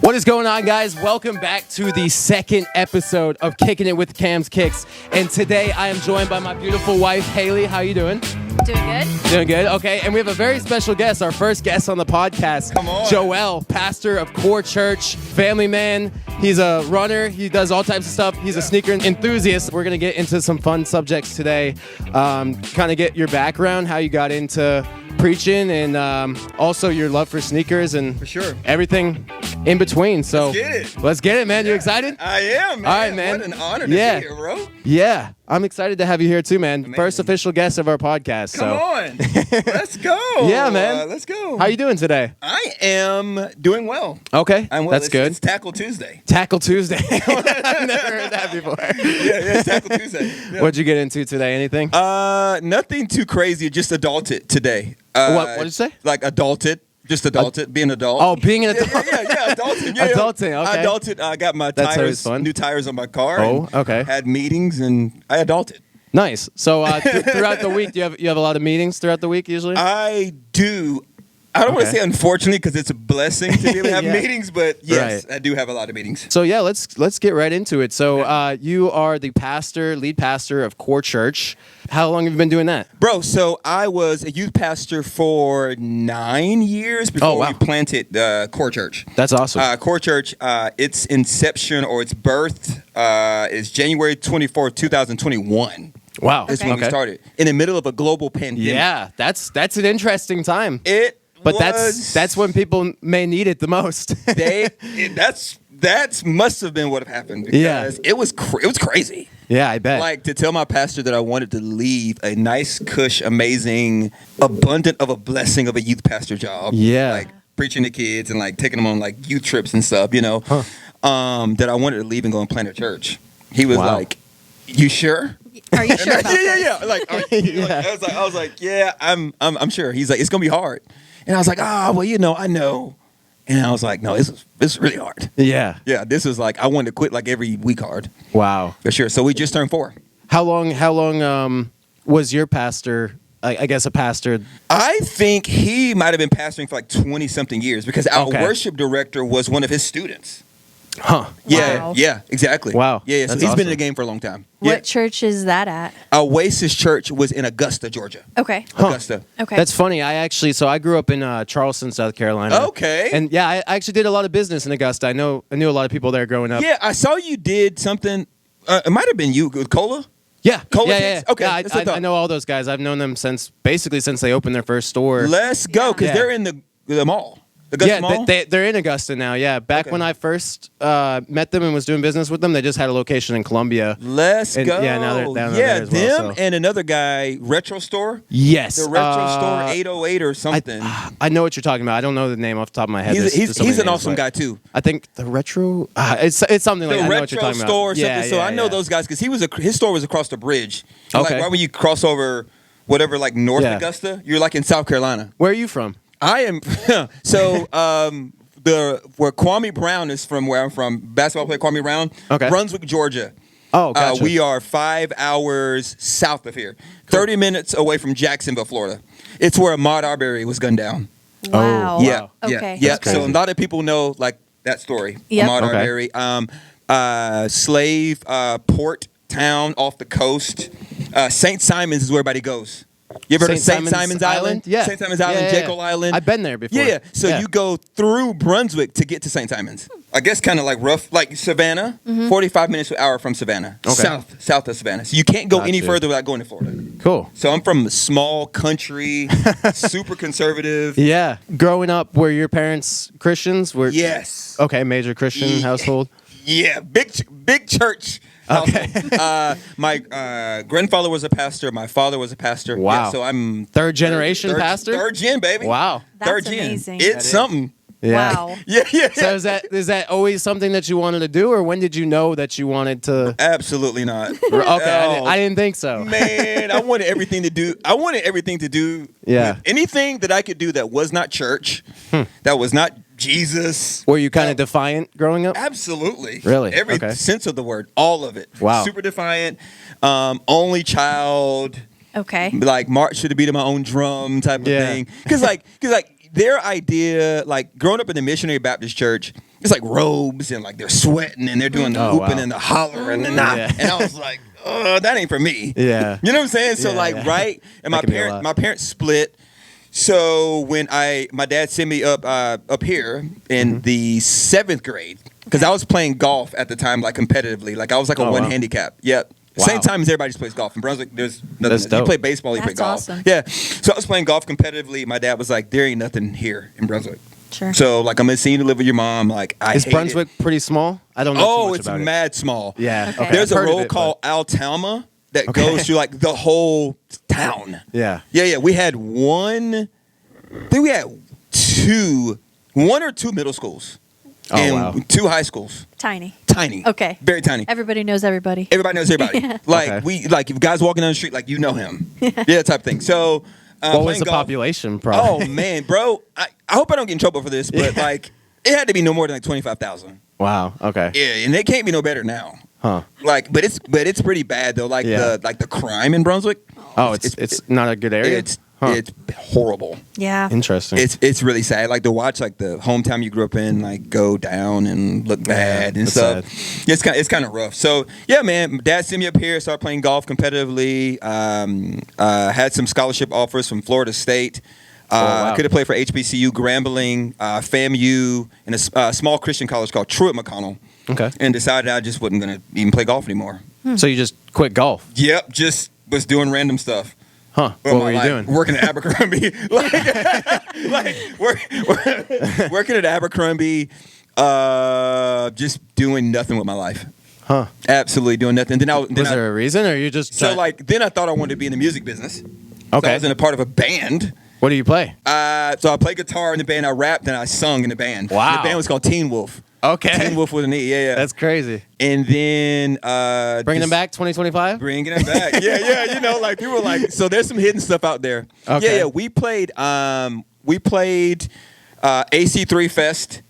What is going on, guys? Welcome back to the second episode of Kicking It with Cam's Kicks. And today I am joined by my beautiful wife, Haley. How you doing? Doing good. Doing good. Okay. And we have a very special guest, our first guest on the podcast. Come on. Joel, pastor of Core Church, family man. He's a runner. He does all types of stuff. He's a sneaker enthusiast. We're going to get into some fun subjects today. Kind of get your background, how you got into preaching, and also your love for sneakers and For sure. everything in between. So Let's get it. Man. You excited? I am, man. All right, man. What an honor to Yeah. be here, bro. Yeah, I'm excited to have you here too, man. Amazing. First official guest of our podcast. Come on. Let's go. Yeah, man. Let's go. How you doing today? I am doing well. Okay, I'm well. that's good. It's Tackle Tuesday. Tackle Tuesday. I've never heard that before. Yeah, Tackle Tuesday. Yeah. What'd you get into today? Anything? Nothing too crazy. Just adulted today. What did you say? Like adulted. Just adulted. Being an adult. Oh, being an adult. Yeah, adulting. Yeah, Adulting, okay. I adulted. I got my That's always fun. new tires on my car. Oh, and okay. Had meetings and I adulted. Nice. So throughout the week, you have a lot of meetings throughout the week usually? I do. I don't want to say unfortunately because it's a blessing to be able to have Yeah. meetings, but yes, Right. I do have a lot of meetings. So yeah, let's get right into it. So you are the lead pastor of Core Church. How long have you been doing that? Bro, so I was a youth pastor for 9 years before wow. we planted Core Church. That's awesome. Core Church, its inception or its birth is January 24th, 2021. Wow. That's when we started. In the middle of a global pandemic. Yeah, that's an interesting time. But was, that's when people may need it the most. That's must have been what happened because Yeah. it was crazy. Yeah, I bet. Like to tell my pastor that I wanted to leave a nice, cush, amazing, abundant of a blessing of a youth pastor job. Yeah. Like preaching to kids and like taking them on like youth trips and stuff, you know. That I wanted to leave and go and plant a church. He was Wow. like, "You sure?" Are you sure about this? Yeah. Like, I was like, "Yeah, I'm sure." He's like, "It's gonna be hard," and I was like, well, you know, I know." And I was like, "No, this is really hard." Yeah. Yeah, this is like I wanted to quit like every week hard Wow. for sure. So we just turned 4. How long was your pastor? I guess a pastor. I think he might have been pastoring for like 20 something years because our Okay. worship director was one of his students. Huh. Yeah, Wow. yeah, exactly. Wow. Yeah, so That's he's been in awesome. the game for a long time. What church is that at? Oasis Church was in Augusta, Georgia. Okay. Huh. Augusta. Okay. That's funny. I grew up in Charleston, South Carolina. Okay. And yeah, I actually did a lot of business in Augusta. I knew a lot of people there growing up. Yeah, I saw you did something. It might have been you with Cola. Yeah. Cola yeah, Kids? yeah. Okay, Yeah, that's what I thought. I know all those guys. I've known them since they opened their first store. Let's go because Yeah. they're in the mall. Augusta Yeah, Mall. they're in Augusta now. Yeah, back Okay. when I first met them and was doing business with them, they just had a location in Columbia. Let's And- go. yeah, now they're down yeah, there as well, them so. and another guy, Retro Store. Yes, The Retro Store 808 or something. I know what you're talking about. I don't know the name off the top of my head. He's an awesome guy too. I think the retro. It's something like The I know what you're Retro talking Store or about. something. So I know those guys because his store was across the bridge. Like Okay. right when you cross over whatever, like North Yeah. Augusta, you're like in South Carolina. Where are you from? I am so where Kwame Brown is from, where I'm from, basketball player Kwame Brown, Okay. Brunswick, Georgia. Oh, gotcha. We are 5 hours south of here, 30 minutes away from Jacksonville, Florida. It's where Ahmaud Arbery was gunned down. Wow. Oh, Yeah, wow. Okay. yeah. That's So crazy. a lot of people know like that story. Yep. Ahmaud Okay. Arbery, slave port town off the coast. St. Simon's is where everybody goes. You ever heard of St. Simon's Island? Yeah. St. Simon's Island, Yeah, yeah, Jekyll yeah. Island. I've been there before. Yeah. So you go through Brunswick to get to St. Simon's. I guess kind of like rough, like Savannah, 45 minutes to an hour from Savannah. Okay. South of Savannah. So you can't go any Gotcha. further without going to Florida. Cool. So I'm from a small country, super conservative. Yeah. Growing up, were your parents Christians? Yes. Okay, major Christian Yeah. household. Yeah, big church. Okay. My grandfather was a pastor. My father was a pastor. Wow. Yeah, so I'm Third generation pastor? Third gen, baby. Wow. Third That's gen. amazing. It's That is. something. Yeah. Wow. Yeah. So is that always something that you wanted to do, or when did you know that you wanted to? Absolutely not. Okay, I didn't think so. Man, I wanted everything to do. Yeah. with anything that I could do that was not church, that was not Jesus. Were you kind of defiant growing up? Absolutely. Really? Every Okay. sense of the word, all of it. Wow. Super defiant. Only child. Okay. Like march to the beat of my own drum type of Yeah. thing. Because their idea, like growing up in the missionary Baptist church, it's like robes and like they're sweating and they're doing the whooping and the hollering and and I was like, oh, that ain't for me. Yeah. You know what I'm saying? So right. And my parents split. So when my dad sent me up here in the 7th grade, because I was playing golf at the time, like competitively. Like I was like a one handicap. Yep. Wow. Same time as everybody just plays golf. In Brunswick, there's nothing. You play baseball, you play golf. Awesome. Yeah. So I was playing golf competitively. My dad was like, there ain't nothing here in Brunswick. Sure. So like I'm gonna see you to live with your mom. Like Is Brunswick pretty small? I don't know too much about it. Oh, it's mad small. Yeah. Okay. There's a road called Altalma that goes through like the whole town. Yeah. Yeah. We had one or two middle schools. And 2 high schools. Tiny. Okay. Very tiny. Everybody knows everybody. Everybody knows everybody. Like if guys walking down the street, like you know him. Yeah, type thing. So what was the population probably? Oh man, bro. I hope I don't get in trouble for this, but like it had to be no more than like 25,000. Wow. Okay. Yeah, and it can't be no better now. Huh. Like, but it's pretty bad though. Like the crime in Brunswick. Oh, it's not a good area. It's horrible. Yeah. Interesting. It's really sad. Like to watch like the hometown you grew up in like go down and look bad and stuff. Sad. It's kind of rough. So yeah, man. Dad sent me up here. Started playing golf competitively. Had some scholarship offers from Florida State. I could have played for HBCU, Grambling, FAMU, and a small Christian college called Truett McConnell. Okay. And decided I just wasn't gonna even play golf anymore. So you just quit golf? Yep. Just was doing random stuff. Huh? What were you doing? Working at Abercrombie. Working at Abercrombie, just doing nothing with my life. Huh? Absolutely doing nothing. Was there a reason, or you just then I thought I wanted to be in the music business. Okay. So I was in a part of a band. What do you play? So I played guitar in the band. I rapped and I sung in the band. Wow. The band was called Teen Wolf. Okay. Teen Wolf with an E. Yeah. That's crazy. And then bringing them back 2025. Bringing them back. Yeah. You know, like people were like, so there's some hidden stuff out there. Okay. Yeah. We played AC3 Fest.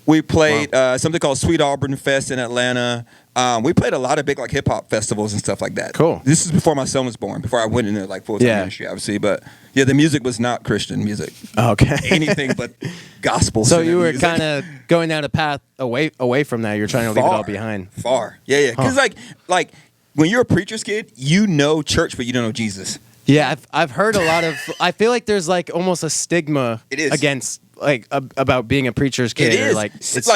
We played something called Sweet Auburn Fest in Atlanta. We played a lot of big like hip hop festivals and stuff like that. Cool. This is before my son was born. Before I went into like full time ministry, obviously. But yeah, the music was not Christian music. Okay. Anything but gospel. So you were kind of going down a path away from that. You're trying to leave it all behind. Far. Yeah. Because like when you're a preacher's kid, you know church, but you don't know Jesus. Yeah, I've heard a lot of. I feel like there's like almost a stigma against like about being a preacher's kid. It is. Or like it's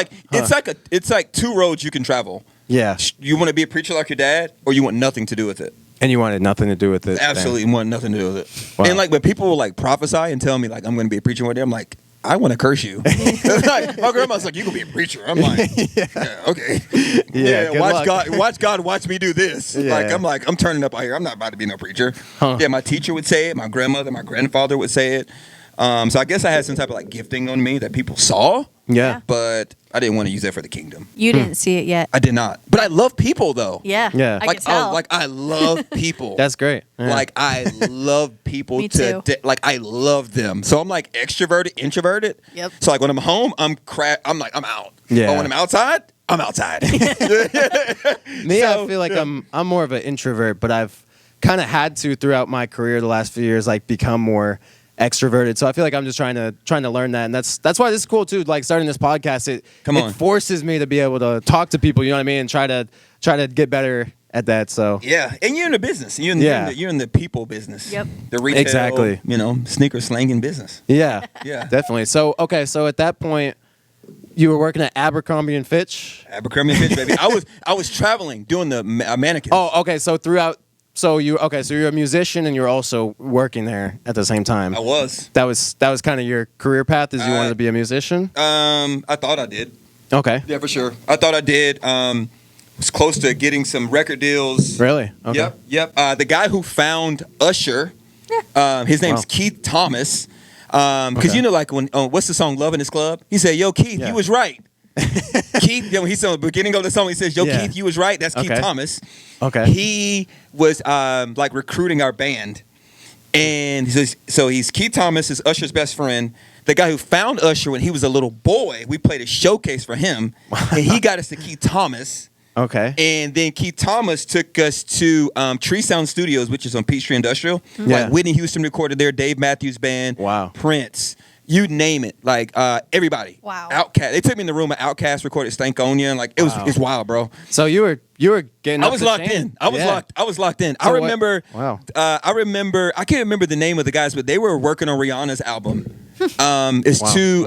like 2 roads you can travel. Yeah. You want to be a preacher like your dad, or you want nothing to do with it. And you wanted nothing to do with it. Absolutely want nothing to do with it. Wow. And like when people will like prophesy and tell me like I'm going to be a preacher one day, I'm like, I want to curse you. Like, my grandma's like, you gonna be a preacher. I'm like, yeah, okay. Yeah, watch God watch me do this. Yeah. I'm turning up out here. I'm not about to be no preacher. Huh. Yeah, my teacher would say it. My grandmother, my grandfather would say it. So I guess I had some type of like gifting on me that people saw. Yeah. But I didn't want to use that for the kingdom. You didn't see it yet. I did not. But I love people though. Yeah. Yeah. I can tell. I love people. That's great. Yeah. Like I love people. Me too. Like I love them. So I'm like extroverted, introverted. Yep. So like when I'm home, I'm out. Yeah. But when I'm outside, I'm outside. Me, I feel like I'm more of an introvert, but I've kind of had to throughout my career the last few years like become more extroverted. So I feel like I'm just trying to learn that, and that's why this is cool too. Like starting this podcast, it forces me to be able to talk to people. You know what I mean? And try to get better at that. So yeah, and you're in the business. You're in the people business. Yep. The retail, exactly. Sneaker slanging business. Yeah. Yeah. Definitely. So so at that point, you were working at Abercrombie and Fitch. Abercrombie and Fitch, baby. I was traveling doing the mannequins. Oh, okay. So So you're a musician and you're also working there at the same time. I was. That was kind of your career path, is you wanted to be a musician? I thought I did. Okay. Yeah, for sure. I thought I did. Was close to getting some record deals. Really? Okay. Yep. The guy who found Usher, his name's Keith Thomas. Because like when what's the song "Love in This Club"? He said, "Yo, Keith, you was right." Keith, he said at the beginning of the song, he says, "Yo, Keith, you was right." That's Keith Thomas. Okay. He was like recruiting our band, and he's Keith Thomas is Usher's best friend. The guy who found Usher when he was a little boy, we played a showcase for him, and he got us to Keith Thomas. Okay. And then Keith Thomas took us to Tree Sound Studios, which is on Peachtree Industrial. Yeah. Like Whitney Houston recorded there, Dave Matthews Band, wow, Prince. You name it, like everybody. Wow. Outcast. They took me in the room. Outcast recorded "Stankonia," and like it's wild, bro. So you were getting. I was locked in. I was locked in. So I remember. Wow. I remember. I can't remember the name of the guys, but they were working on Rihanna's album. It's two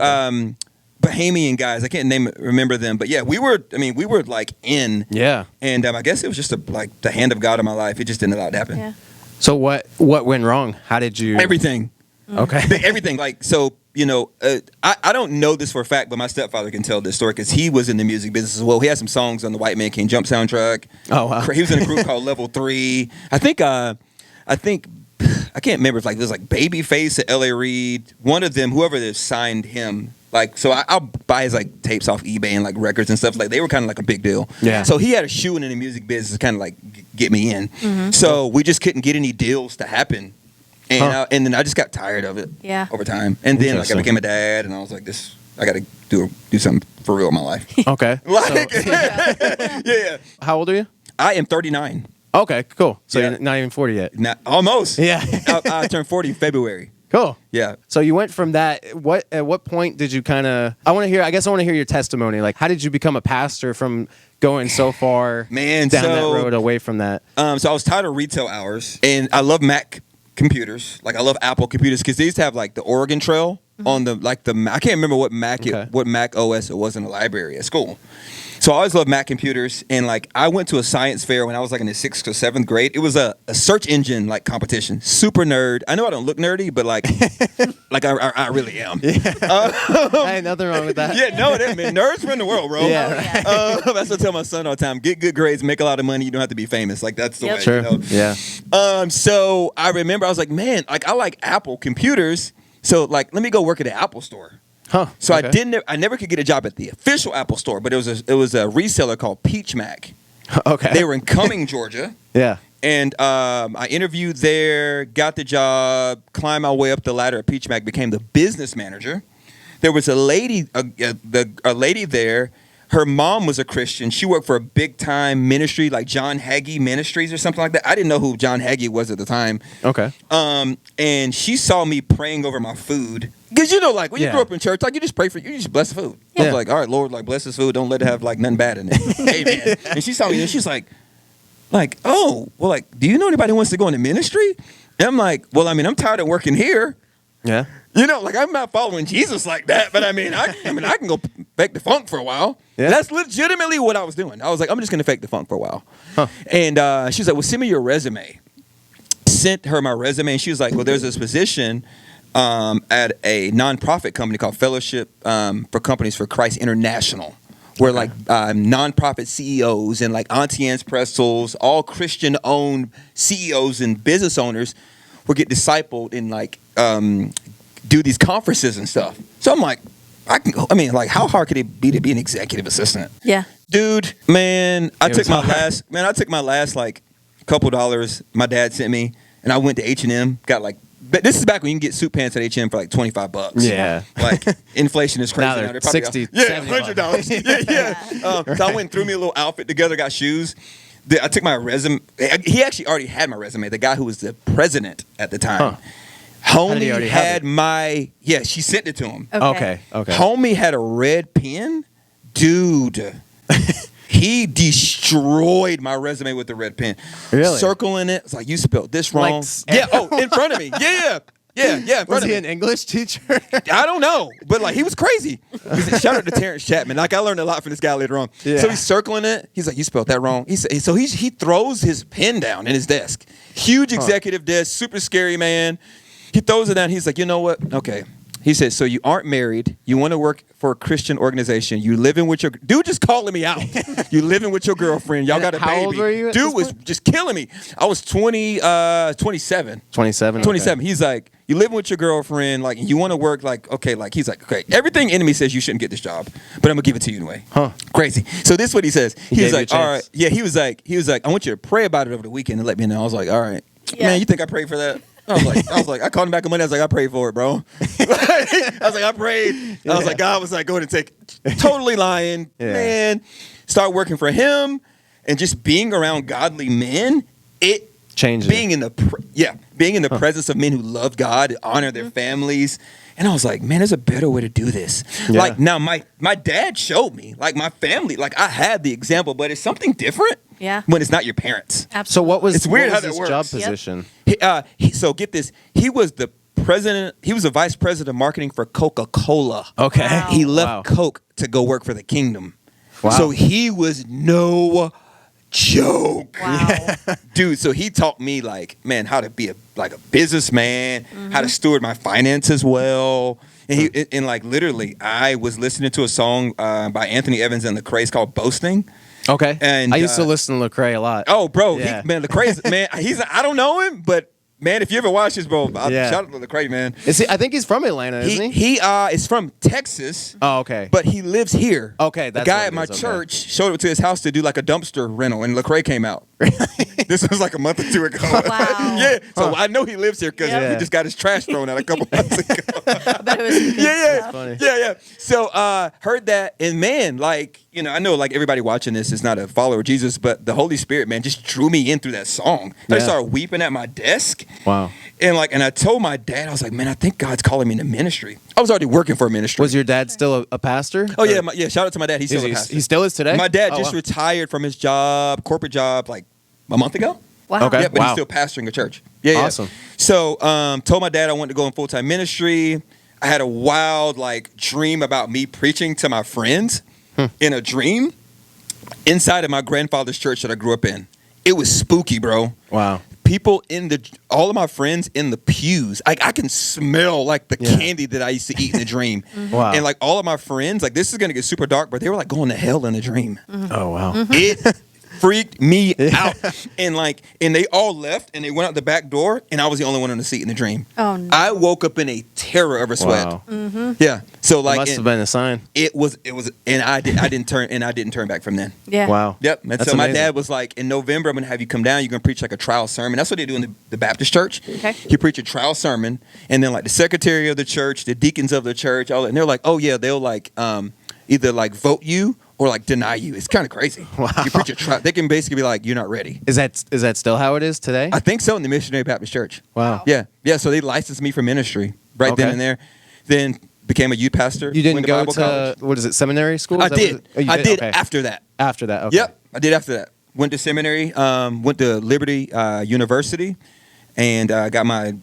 Bahamian guys. I can't remember them, but yeah, we were like in. Yeah. And I guess it was just like the hand of God in my life. It just didn't allow it to happen. Yeah. So what went wrong? How did you? Everything. Okay. Everything. Like, so, I don't know this for a fact, but my stepfather can tell this story because he was in the music business as well. He had some songs on the White Man Can't Jump soundtrack. Oh, wow. He was in a group called Level 3. I think I can't remember if like it was like Babyface or L.A. Reid. One of them, whoever signed him. Like, so I'll buy his like tapes off eBay and like records and stuff. Like, they were kind of like a big deal. Yeah. So he had a shoe in the music business to kind of like get me in. Mm-hmm. So we just couldn't get any deals to happen. And and then I just got tired of it over time. And then like I became a dad, and I was like, I got to do something for real in my life. Okay. Like, yeah. How old are you? I am 39. Okay, cool. So Yeah. you're not even 40 yet. Almost. Yeah. I turned 40 in February. Cool. Yeah. So you went from that. At what point did you kind of? I want to hear your testimony. Like, how did you become a pastor from going so far down that road away from that? So I was tired of retail hours, and I love Mac computers. Like, I love Apple computers because they used to have like the Oregon Trail on the I can't remember what Mac OS it was in the library at school. So I always loved Mac computers, and like I went to a science fair when I was like in the 6th or 7th grade. It was a search engine like competition. Super nerd. I know I don't look nerdy, but like like I really am. Yeah. Ain't nothing wrong with that. Yeah, no, nerds run the world, bro. Yeah. That's what I tell my son all the time. Get good grades, make a lot of money. You don't have to be famous. Like, that's the way. True. Yeah. So I remember I was like, man, like I like Apple computers. So like, let me go work at the Apple store. Huh. So okay. I never could get a job at the official Apple store, but it was a reseller called Peach Mac. Okay. They were in Cumming, Georgia. Yeah. And I interviewed there, got the job, climbed my way up the ladder at Peach Mac, became the business manager. There was a lady there. Her mom was a Christian. She worked for a big time ministry like John Hagee Ministries or something like that. I didn't know who John Hagee was at the time. Okay. And she saw me praying over my food. Because, like when you grew up in church, like you just bless the food. I was like, all right, Lord, like bless this food. Don't let it have like nothing bad in it. Amen. And she saw me and she's like, oh, well, like, do you know anybody who wants to go into ministry? And I'm like, well, I mean, I'm tired of working here. Yeah. Like I'm not following Jesus like that, but I can go fake the funk for a while. Yeah. That's legitimately what I was doing. I was like, I'm just gonna fake the funk for a while. Huh. And she's like, well, send me your resume. Sent her my resume, and she was like, well, there's this position at a nonprofit company called Fellowship for Companies for Christ International, where like nonprofit CEOs and like Auntie Anne's Pretzels, all Christian-owned CEOs and business owners would get discipled and like do these conferences and stuff. So I'm like, I can go. I mean, like, how hard could it be to be an executive assistant? Yeah. Dude, man, I took my last like couple dollars my dad sent me, and I went to H&M, got like, but this is back when you can get suit pants at H&M for like $25. Yeah. Like, inflation is crazy now now. They're $60, yeah, $100. Yeah. So I went and threw me a little outfit together, got shoes. I took my resume. He actually already had my resume. The guy who was the president at the time. Huh. Homie had she sent it to him. Okay. Homie had a red pen. Dude, he destroyed my resume with the red pen. Really? Circling it. It's like, you spelled this wrong. In front of me. Yeah. Was he an English teacher? I don't know, but like he was crazy. Shout out to Terrence Chapman. Like I learned a lot from this guy later on. Yeah. So he's circling it. He's like, you spelled that wrong. He throws his pen down in his desk. Huge executive desk, super scary man. He throws it down. He's like, you know what? Okay. He says, so you aren't married. You want to work for a Christian organization. You living with your dude just calling me out. You living with your girlfriend. Y'all got a baby. How old were you? Dude was just killing me. I was 27. 27. Okay. He's like, you living with your girlfriend. Like, you want to work. Like, okay. Like, he's like, okay. Everything in me says you shouldn't get this job, but I'm gonna give it to you anyway. Huh? Crazy. So this is what he says. He was like, all right. Yeah. He was like, I want you to pray about it over the weekend and let me know. I was like, all right. Yeah. Man, you think I prayed for that? I was like, I called him back on Monday. I was like, I prayed for it, bro. I was like, I prayed. I was like, God was like, go ahead and take it. Totally lying. Yeah. Man, start working for him and just being around godly men. It changed being in the presence of men who love God, honor their families. And I was like, man, there's a better way to do this. Yeah. Like, now my dad showed me, like, my family, like, I had the example, but it's something different when it's not your parents. Absolutely. So what was It's weird what was how that his works. job Yep. position? So get this, he was the vice president of marketing for Coca-Cola. Okay. Wow. He left Coke to go work for the kingdom. Wow. So he was no joke. Wow. Dude, so he taught me, like, man, how to be a businessman, how to steward my finances well. And like, literally, I was listening to a song by Anthony Evans and Lecrae called Boasting. Okay. And I used to listen to Lecrae a lot. Oh, bro, Yeah. Lecrae, man, I don't know him, but man, if you ever watch this, bro, Yeah. shout out to Lecrae, man. Is he? I think he's from Atlanta, isn't he? He is from Texas. Oh, okay. But he lives here. Okay, the that's guy what at it my is, okay. church showed up to his house to do like a dumpster rental, and Lecrae came out. This was like a month or two ago. Wow. Yeah, so I know he lives here because Yeah. he just got his trash thrown out a couple months ago. I bet it was some good stuff. funny. Yeah. So heard that, and man, like, you know, I know like everybody watching this is not a follower of Jesus, but the Holy Spirit, man, just drew me in through that song. I Yeah. started weeping at my desk. Wow. And I told my dad, I was like, man, I think God's calling me into ministry. I was already working for a ministry. Was your dad still a pastor? Oh yeah, Or- shout out to my dad. He's still a He pastor. still is today? My dad Oh, just wow. retired from his corporate job, like a month ago. Wow. Okay. Yeah, but Wow. he's still pastoring a church. Yeah. Awesome. So, told my dad I wanted to go in full-time ministry. I had a wild dream about me preaching to my friends in a dream inside of my grandfather's church that I grew up in. It was spooky, bro. Wow. People all of my friends in the pews, I can smell like the Yeah. candy that I used to eat in the dream. Wow. And like all of my friends, like this is gonna get super dark, but they were like going to hell in a dream. Oh, wow. It freaked me out. And they all left and they went out the back door and I was the only one on the seat in the dream. Oh, no. I woke up in a terror of a sweat. Wow. Yeah. So like Must have been a sign. it was and I didn't turn back from then. Yeah. Wow. Yep. And That's so my amazing. dad was like, in November, I'm going to have you come down. You're going to preach like a trial sermon. That's what they do in the Baptist church. Okay. You preach a trial sermon. And then like the secretary of the church, the deacons of the church, all that. And they're like, oh yeah, they'll either vote you or deny you. It's kind of crazy. Wow. You preach a trial. They can basically be like, you're not ready. Is that still how it is today? I think so in the Missionary Baptist Church. Wow. Yeah. Yeah. So they licensed me for ministry right then Okay. and there. Then became a youth pastor. You didn't went go Bible to, college. what is it, seminary school? I Is that what did. it- oh, you I did Okay. after that. After that, okay. Yep, I did after that. Went to seminary, went to Liberty University, and got my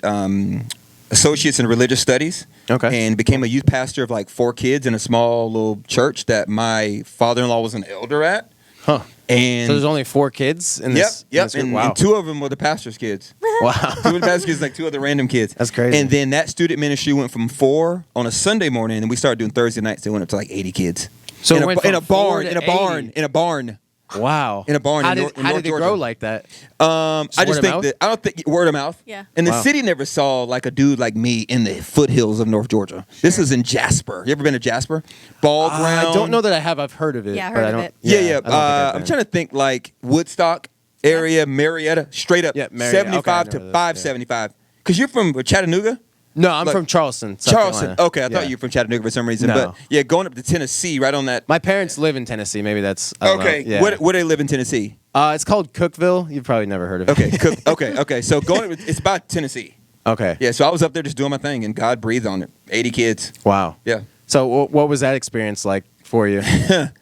associates in religious studies. Okay. And became a youth pastor of 4 kids in a small little church that my father-in-law was an elder at. Huh. And So there's only 4 kids in this? in Yep. this group? And, Wow. and 2 of them were the pastor's kids. Wow. 2 of the pastor's kids, 2 other random kids. That's crazy. And then that student ministry went from 4 on a Sunday morning, and we started doing Thursday nights. They went up to 80 kids. So in it a, went in from a barn, 4 to in a barn, 80. in a barn. Wow. In a barn How in did, North- in how North did it Georgia. grow like that? I Just just word of think mouth? that I don't think word of mouth. Yeah. And the Wow. city never saw a dude like me in the foothills of North Georgia. This is in Jasper. You ever been to Jasper? Ball ground. I don't know that I have. I've heard of it. Yeah, I but heard I of don't, it. Yeah, I don't think I've I'm been. trying to think Woodstock area, Marietta, straight up. Yeah, Marietta. 75 Okay, I to know that, 575. Because you're from Chattanooga? No, I'm Like- from Charleston. South Charleston. Carolina. Okay, I Yeah. thought you were from Chattanooga for some reason. No. But yeah, going up to Tennessee, right on that. My parents live in Tennessee. Maybe that's. I don't Okay, know. Yeah. where they live in Tennessee? It's called Cookeville. You've probably never heard of it. Okay, okay. So it's about Tennessee. Okay. Yeah, so I was up there just doing my thing, and God breathed on it. 80 kids. Wow. Yeah. So what was that experience like for you?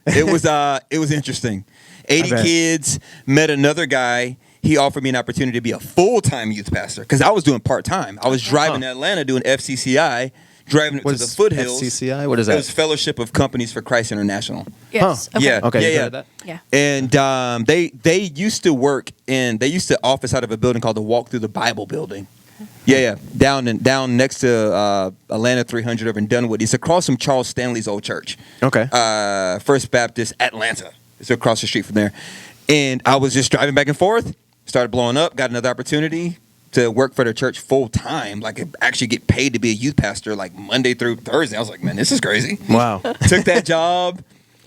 It was interesting. 80 bet. kids, met another guy. He offered me an opportunity to be a full-time youth pastor because I was doing part-time. I was driving to Atlanta doing FCCI, driving What to the is foothills. FCCI? What is It that? was Fellowship of Companies for Christ International. Yes. Huh. Okay. Yeah. Okay. you yeah. heard that? Yeah. And they used to work they used to office out of a building called the Walk Through the Bible building. Yeah. Down next to Atlanta 300 over in Dunwoody. It's across from Charles Stanley's old church. Okay. First Baptist Atlanta. It's across the street from there. And I was just driving back and forth, started blowing up, got another opportunity to work for the church full time, actually get paid to be a youth pastor Monday through Thursday. I was like, man, this is crazy. Wow. Took that job,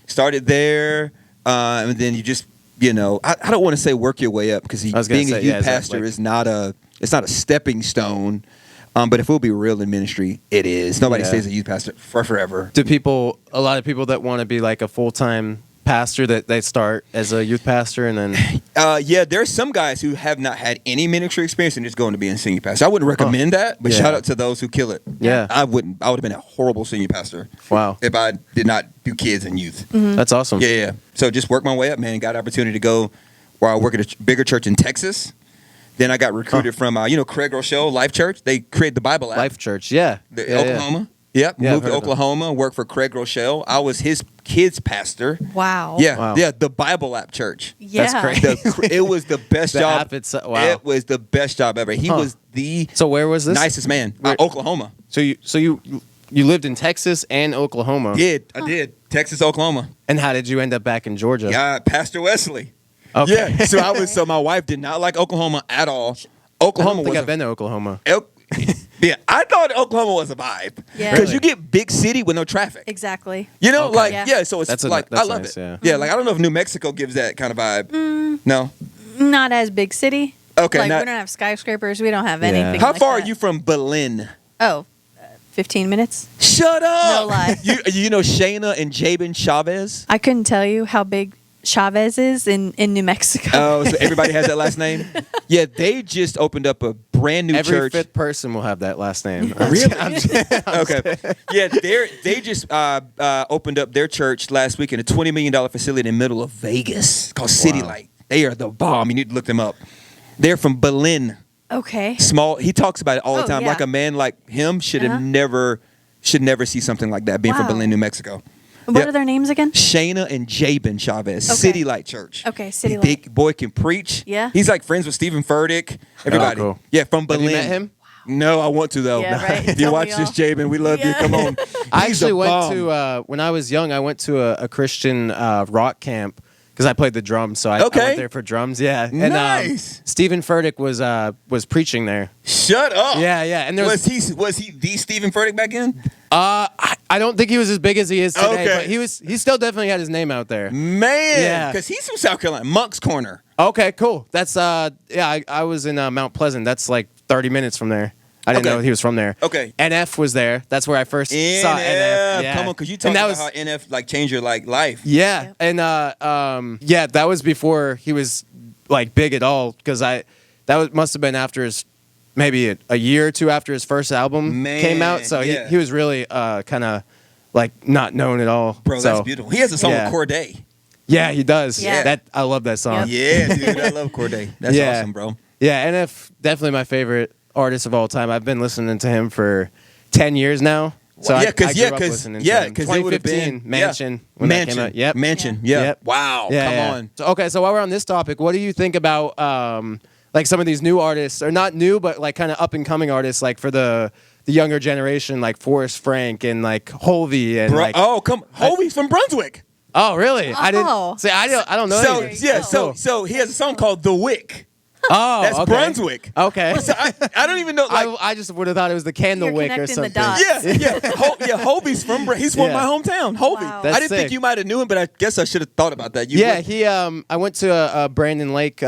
started there, and then you just, I don't want to say work your way up because I was gonna being a say, youth yeah, is that pastor like- is not a stepping stone. But if we'll be real in ministry, it is. Nobody Yeah. stays a youth pastor for forever. Do a lot of people that want to be like a full-time pastor that they start as a youth pastor and then? Yeah, there's some guys who have not had any ministry experience and just going to be a senior pastor. I wouldn't recommend that, but shout out to those who kill it. Yeah. I would have been a horrible senior pastor. Wow. If I did not do kids and youth. That's awesome. Yeah. So just work my way up, man. Got an opportunity to go where I work at a bigger church in Texas. Then I got recruited from, Craig Rochelle Life Church. They created the Bible app. Life Church, yeah. Oklahoma. Yep. Yeah, Moved to Oklahoma, worked for Craig Rochelle. I was his kids pastor. Wow. Yeah. Wow. Yeah. The Bible app church. Yeah. That's great. It was the best The job. app wow. It was the best job ever. He was the So where was this? nicest man. Oklahoma. So you lived in Texas and Oklahoma. I did. Texas, Oklahoma. And how did you end up back in Georgia? Yeah, Pastor Wesley. Okay. Yeah. So my wife did not like Oklahoma at all. Oklahoma I don't think was I've been to Oklahoma. Yeah, I thought Oklahoma was a vibe. Yeah. Because Really? you get big city with no traffic. Exactly. You know, Yeah. so it's That's like, I love nice, it. yeah. Like, I don't know if New Mexico gives that kind of vibe. No? Not as big city. Okay. Like, now- we don't have skyscrapers. We don't have Yeah. anything. how like far that. are you from Berlin? Oh, 15 minutes. Shut up! No lie. You know Shayna and Jabin Chavez? I couldn't tell you how big Chavez is in New Mexico. Oh, so everybody has that last name? Yeah, they just opened up a brand new Every church. fifth person will have that last name. Really? Okay. Yeah, they just opened up their church last week in a $20 million facility in the middle of Vegas called City Light. They are the bomb. You need to look them up. They're from Berlin. Okay. Small. He talks about it all the time. yeah. Like a man like him should never see something like that being from Wow. Berlin, New Mexico. What are their names again? Shayna and Jabin Chavez, Okay. City Light Church. Okay, City Light. Big boy can preach. Yeah. He's like friends with Stephen Furtick. Everybody. cool. Yeah, from Have Berlin. you met him? No, I want to though. Yeah, right. If you Tell watch me this, all. Jabin, we love you. Yeah. Come on. I He's actually a went bomb. to when I was young. I went to a Christian rock camp because I played the drums. So I went there for drums. Yeah, and Nice. Stephen Furtick was preaching there. Shut up. Yeah, and there was he the Stephen Furtick back then? I don't think he was as big as he is today, Okay. but he still definitely had his name out there. Man, Yeah. because he's from South Carolina, Monk's Corner. Okay, cool. That's I was in Mount Pleasant. That's like 30 minutes from there. I didn't Okay. know he was from there. Okay. NF was there. That's where I first saw NF. Yeah. Come on, because you talked about how NF like changed your like life. Yeah, Yep. and that was before he was like big at all. Because must have been after his maybe a year or two after his first album came out. So yeah. he was really kind of like not known at all. Bro, so, that's beautiful. He has a song Yeah. with Corday. Yeah, he does. Yeah. I love that song. Yeah, dude, I love Corday. That's Yeah. awesome, bro. Yeah, NF definitely my favorite artist of all time. I've been listening to him for 10 years now. So Well, I grew up listening to him. 'cause it would have 2015 been Mansion when that came out. Yep. Mansion. Yeah. Yep. Wow. Yeah, Come yeah. on. So, okay, so while we're on this topic, what do you think about like some of these new artists, or not new, but like kind of up and coming artists, like for the younger generation, like Forrest Frank and like Hovey and like Hovey's from Brunswick. oh really? I Oh. didn't see. I don't know. So anything. yeah, Cool. so he has a song called The Wick. Oh, That's okay. Brunswick. Okay. So I don't even know. Like, I just would have thought it was the candle You're wick or connecting the something. dots. Hovey's from. He's from Yeah. my hometown. Hovey. Wow. That's I didn't sick. think you might have knew him, but I guess I should have thought about that. You Yeah, would- he I went to a Brandon Lake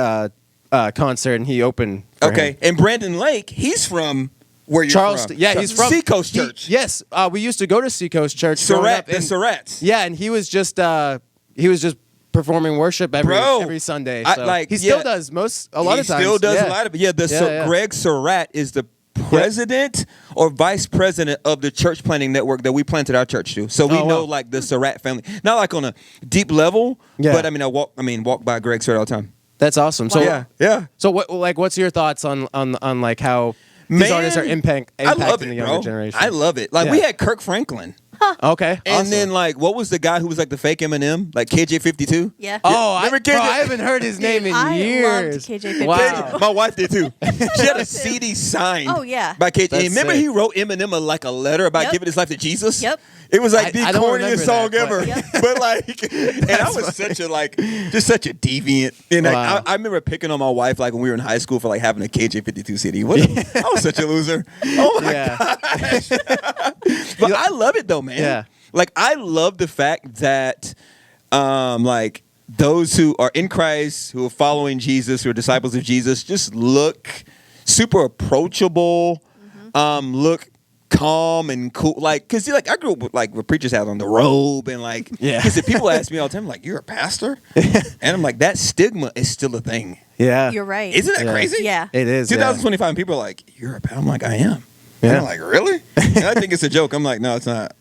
concert and he opened. For Okay, him. and Brandon Lake, he's from where you're Charleston. from. Yeah, he's from Seacoast Church. Yes, we used to go to Seacoast Church. growing Surratt, up, the and- Surratts. Yeah, and he was just performing worship every Sunday. I- So like, he still yeah. does a lot He of times. still does yeah. a lot of it. Yeah, Yeah. Greg Surratt is the president or vice president of the church planting network that we planted our church to. So we Oh, know wow. like the Surratt family, not like on a deep level, Yeah. but I walk by Greg Surratt all the time. That's awesome. So Yeah. So what's your thoughts on like how these artists are impacting I love it, the younger bro. generation? I love it. Like Yeah. we had Kirk Franklin, Okay. and awesome. then like what was the guy who was like the fake Eminem, like KJ52? Yeah. Oh, Remember KJ? I haven't heard his name in I years. loved KJ52. Wow. My wife did too. She had a CD signed. Oh, yeah. By KJ. That's And remember sick. he wrote Eminem a letter about Yep. giving his life to Jesus. Yep. It was like I the don't corniest remember song that, ever. but- Yep. But like, and I was such a deviant. And like, Wow. I remember picking on my wife like when we were in high school for like having a KJ52 CD. I was such a loser. Oh my Yeah. gosh. But I love it though, man. Yeah. Like I love the fact that like those who are in Christ, who are following Jesus, who are disciples of Jesus, just look super approachable, look calm and cool, like, cause like I grew up with preachers had on the robe and like, cause if people ask me all the time, like, you're a pastor, and I'm like, that stigma is still a thing. Yeah, you're right. Isn't that crazy? Yeah, it is. 2025, and people are like, you're a pastor. I'm like, I am. Yeah. And I'm like, really? And I think it's a joke. I'm like, no, it's not.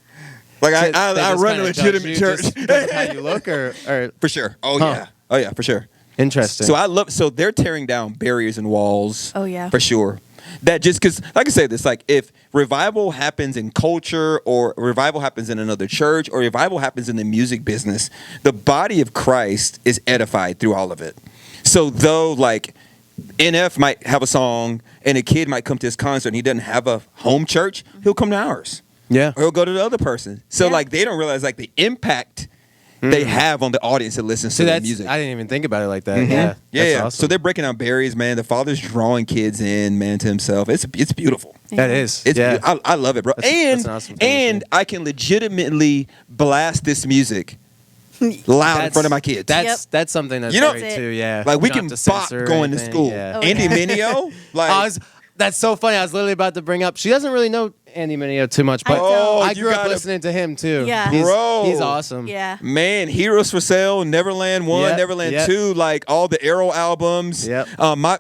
Like I run a legitimate church. Just because of how you look, or for sure. Oh yeah, for sure. Interesting. So they're tearing down barriers and walls. Oh yeah, for sure. That just because, like I say this, like if revival happens in culture, or revival happens in another church, or revival happens in the music business, the body of Christ is edified through all of it. So though like NF might have a song and a kid might come to his concert and he doesn't have a home church, he'll come to ours. Yeah. Or he'll go to the other person. So like they don't realize like the impact they have on the audience that listens to the music. I didn't even think about it like that. Yeah. Yeah. Awesome. So they're breaking down barriers, man. The Father's drawing kids in, man, to himself. It's beautiful. That is. It's I love it, bro. That's an awesome thing and I can legitimately blast this music loud in front of my kids. That's something that's great too. Yeah. Like we You can don't have to bop censor going to anything. school. Yeah. Andy Mineo, like that's so funny. I was literally about to bring up. She doesn't really know Andy Mineo too much, but I grew up listening to him too. Yeah. He's awesome. Yeah. Man, Heroes for Sale, Neverland 1, Neverland 2, like all the Arrow albums. Yep. My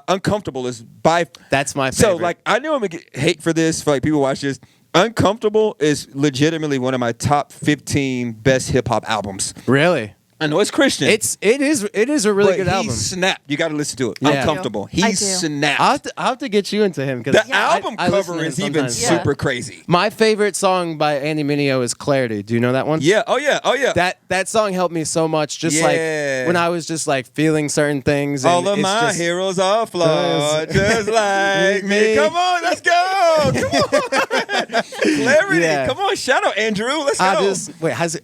Uncomfortable is by That's my favorite. So like I know I'm gonna get hate for this, for like people watch this. Uncomfortable is legitimately one of my top 15 best hip hop albums. Really? I know it's Christian. It is a really good album. He snapped. You got to listen to it. Yeah. Uncomfortable. I He do. snapped. I'll have to get you into him, because The album I listen cover to him is even sometimes. super crazy. My favorite song by Andy Mineo is Clarity. Do you know that one? Yeah. Oh yeah. Oh yeah. That song helped me so much. Just like when I was just like feeling certain things. And all of it's my just, heroes are flawed, just like me. Come on, let's go. Come on. Clarity. Yeah. Come on, shout out Andrew. Let's go.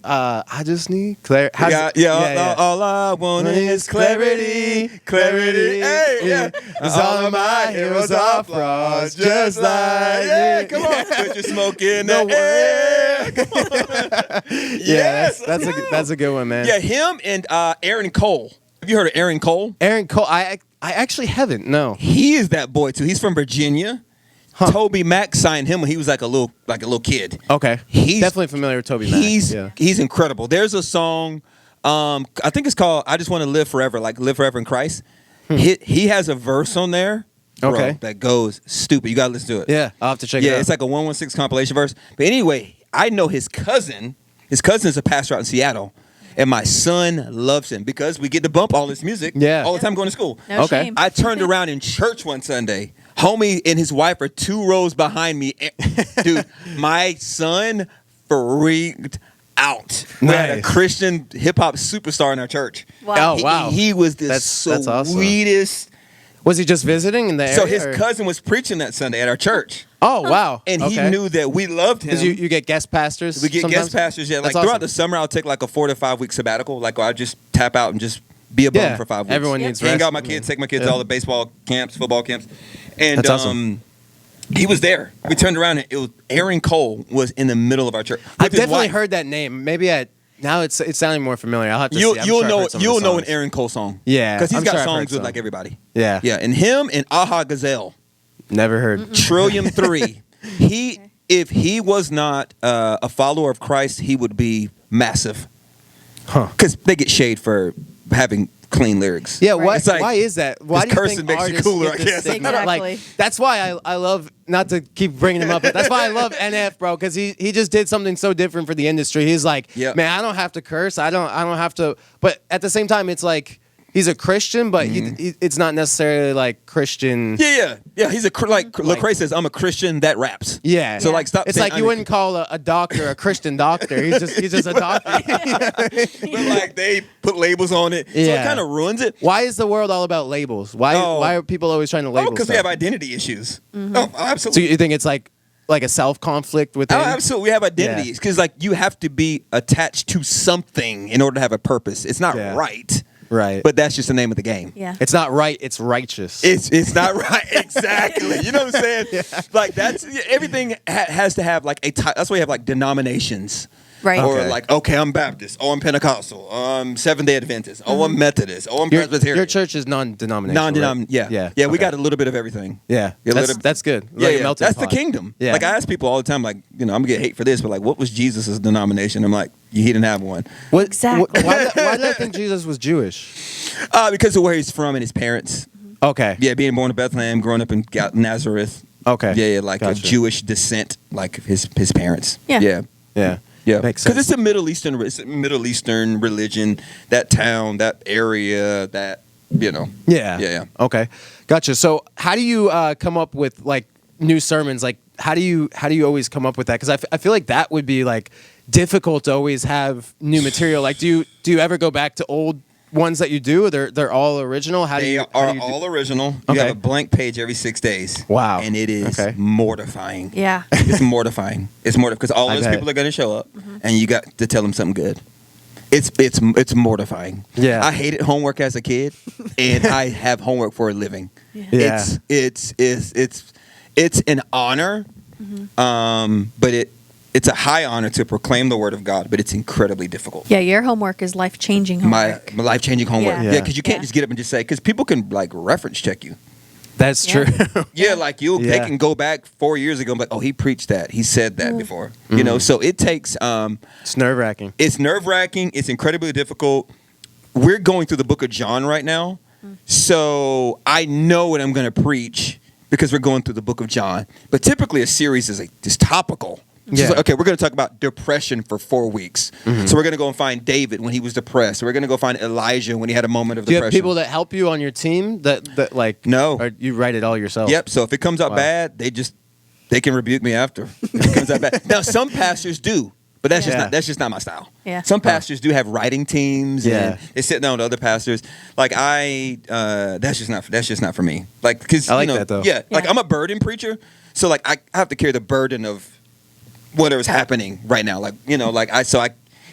I just need clarity. All I want is clarity. Clarity. Hey, yeah. All of my heroes are flaws, just like me. Come on. Put your smoke in the air. Come on. Yes. That's a good one, man. Yeah, him and Aaron Cole. Have you heard of Aaron Cole? Aaron Cole. I actually haven't. No. He is that boy too. He's from Virginia. Toby Mac signed him when he was like a little kid. Okay. He's definitely familiar with Toby Mac. He's incredible. There's a song, I think it's called "I Just Want to Live Forever," like live forever in Christ. He has a verse on there, bro, that goes stupid. You gotta listen to it. Yeah, I'll have to check it out. Yeah, it's like a 116 compilation verse. But anyway, I know his cousin. His cousin is a pastor out in Seattle. And my son loves him because we get to bump all this music all the time going to school. No shame. I turned around in church one Sunday. Homie and his wife are 2 rows behind me. Dude, my son freaked out. We had a Christian hip hop superstar in our church. Wow. Oh, wow. He was the That's awesome. sweetest. Was he just visiting in the area? So his cousin was preaching that Sunday at our church. Oh, wow. And he knew that we loved him. Because you get guest pastors. We get sometimes? guest pastors, yeah. Like That's throughout awesome. the summer, I'll take like a 4 to 5 week sabbatical. Like I just tap out and just be a bum for 5 weeks. Everyone needs Hang rest. out with my kids, take my kids to all the baseball camps, football camps. And That's awesome. He was there. We turned around and it was Aaron Cole was in the middle of our church. I've definitely heard that name. Maybe now it's sounding more familiar. I'll have to see. You'll know an Aaron Cole song. Yeah. Because he's I'm got sure I've songs heard with some. like everybody. Yeah. Yeah. And him and Aha Gazelle. Never heard. Trillium 3. If he was not a follower of Christ, he would be massive. Huh. Because they get shade for having clean lyrics. Yeah, Right. It's like, why is that? Why do you cursing think makes you artists cooler, get I this guess. stigma? Exactly. Like, that's why I love, not to keep bringing him up, but that's why I love NF, bro, because he just did something so different for the industry. He's like, man, I don't have to curse. I don't have to. But at the same time, it's like, he's a Christian, but it's not necessarily like Christian. Yeah. He's like Lecrae says, I'm a Christian that raps. Yeah. So like, stop. It's like you wouldn't call a doctor a Christian doctor. He's just a doctor. But like they put labels on it, so it kind of ruins it. Why is the world all about labels? Why are people always trying to label? Because we have identity issues. Oh, So absolutely. you think it's like a self conflict within? Oh, absolutely. We have identities because like you have to be attached to something in order to have a purpose. It's not right. Right. But that's just the name of the game. Yeah. It's not right, it's righteous. It's not right. Exactly. You know what I'm saying? Like that's everything has to have like a type. That's why you have like denominations. Right. Or Okay. like, okay, I'm Baptist. Oh, I'm Pentecostal. I'm Seventh-day Adventist. Oh, I'm Methodist. Oh, I'm Presbyterian. Your church is non-denominational. Non-denominational. Right? Yeah. We Okay. got a little bit of everything. Yeah, Yeah, that's good. Yeah, Like a yeah. melting That's pot. the kingdom. Yeah. Like I ask people all the time, like, I'm gonna get hate for this, but like, what was Jesus' denomination? I'm like, he didn't have one. What, Exactly. why did I think Jesus was Jewish? Because of where he's from and his parents. Okay. Yeah, being born in Bethlehem, growing up in Nazareth. Okay. Yeah, like Gotcha. of Jewish descent, like his parents. Yeah. Yeah. Yeah. Yeah, Makes because sense. it's a Middle Eastern religion. That town, that area, that Yeah. Yeah. Okay. Gotcha. So how do you come up with like new sermons? Like how do you always come up with that? Because I feel like that would be like difficult to always have new material. Like do you ever go back to old ones that you do? Or they're all original. How do They you? are how do you all original. Okay. You have a blank page every 6 days. Wow. And it is Okay. mortifying. Yeah. It's mortifying. It's mortifying because all I those bet. people are going to show up, and you got to tell them something good. It's mortifying. Yeah. I hated homework as a kid, and I have homework for a living. Yeah. It's an honor, but it's a high honor to proclaim the word of God, but it's incredibly difficult. Yeah, your homework is life-changing My homework. life-changing homework. Yeah. Yeah, because you can't Yeah. just get up and just say, because people can like reference check you. That's Yeah. true. Yeah, like they Yeah. can go back 4 years ago and be like, oh, he preached that. He said that before. You know, so it takes, It's nerve-wracking. it's nerve-wracking. It's incredibly difficult. We're going through the book of John right now. So I know what I'm going to preach because we're going through the book of John. But typically a series is topical. It's just Yeah. like, okay, we're going to talk about depression for 4 weeks. So we're going to go and find David when he was depressed. So we're going to go find Elijah when he had a moment of Do you depression. have people that help you on your team that like? No. Or you write it all yourself? Yep. So if it comes out Wow. bad, they can rebuke me after. If it comes out bad. Now some pastors do, but that's Yeah. that's just not my style. Yeah. Some pastors do have writing teams. Yeah. And they sit down with other pastors. Like that's just not for me. Like because I like that, though. Yeah. Like Yeah. I'm a burden preacher, so like I have to carry the burden of whatever's happening right now. Like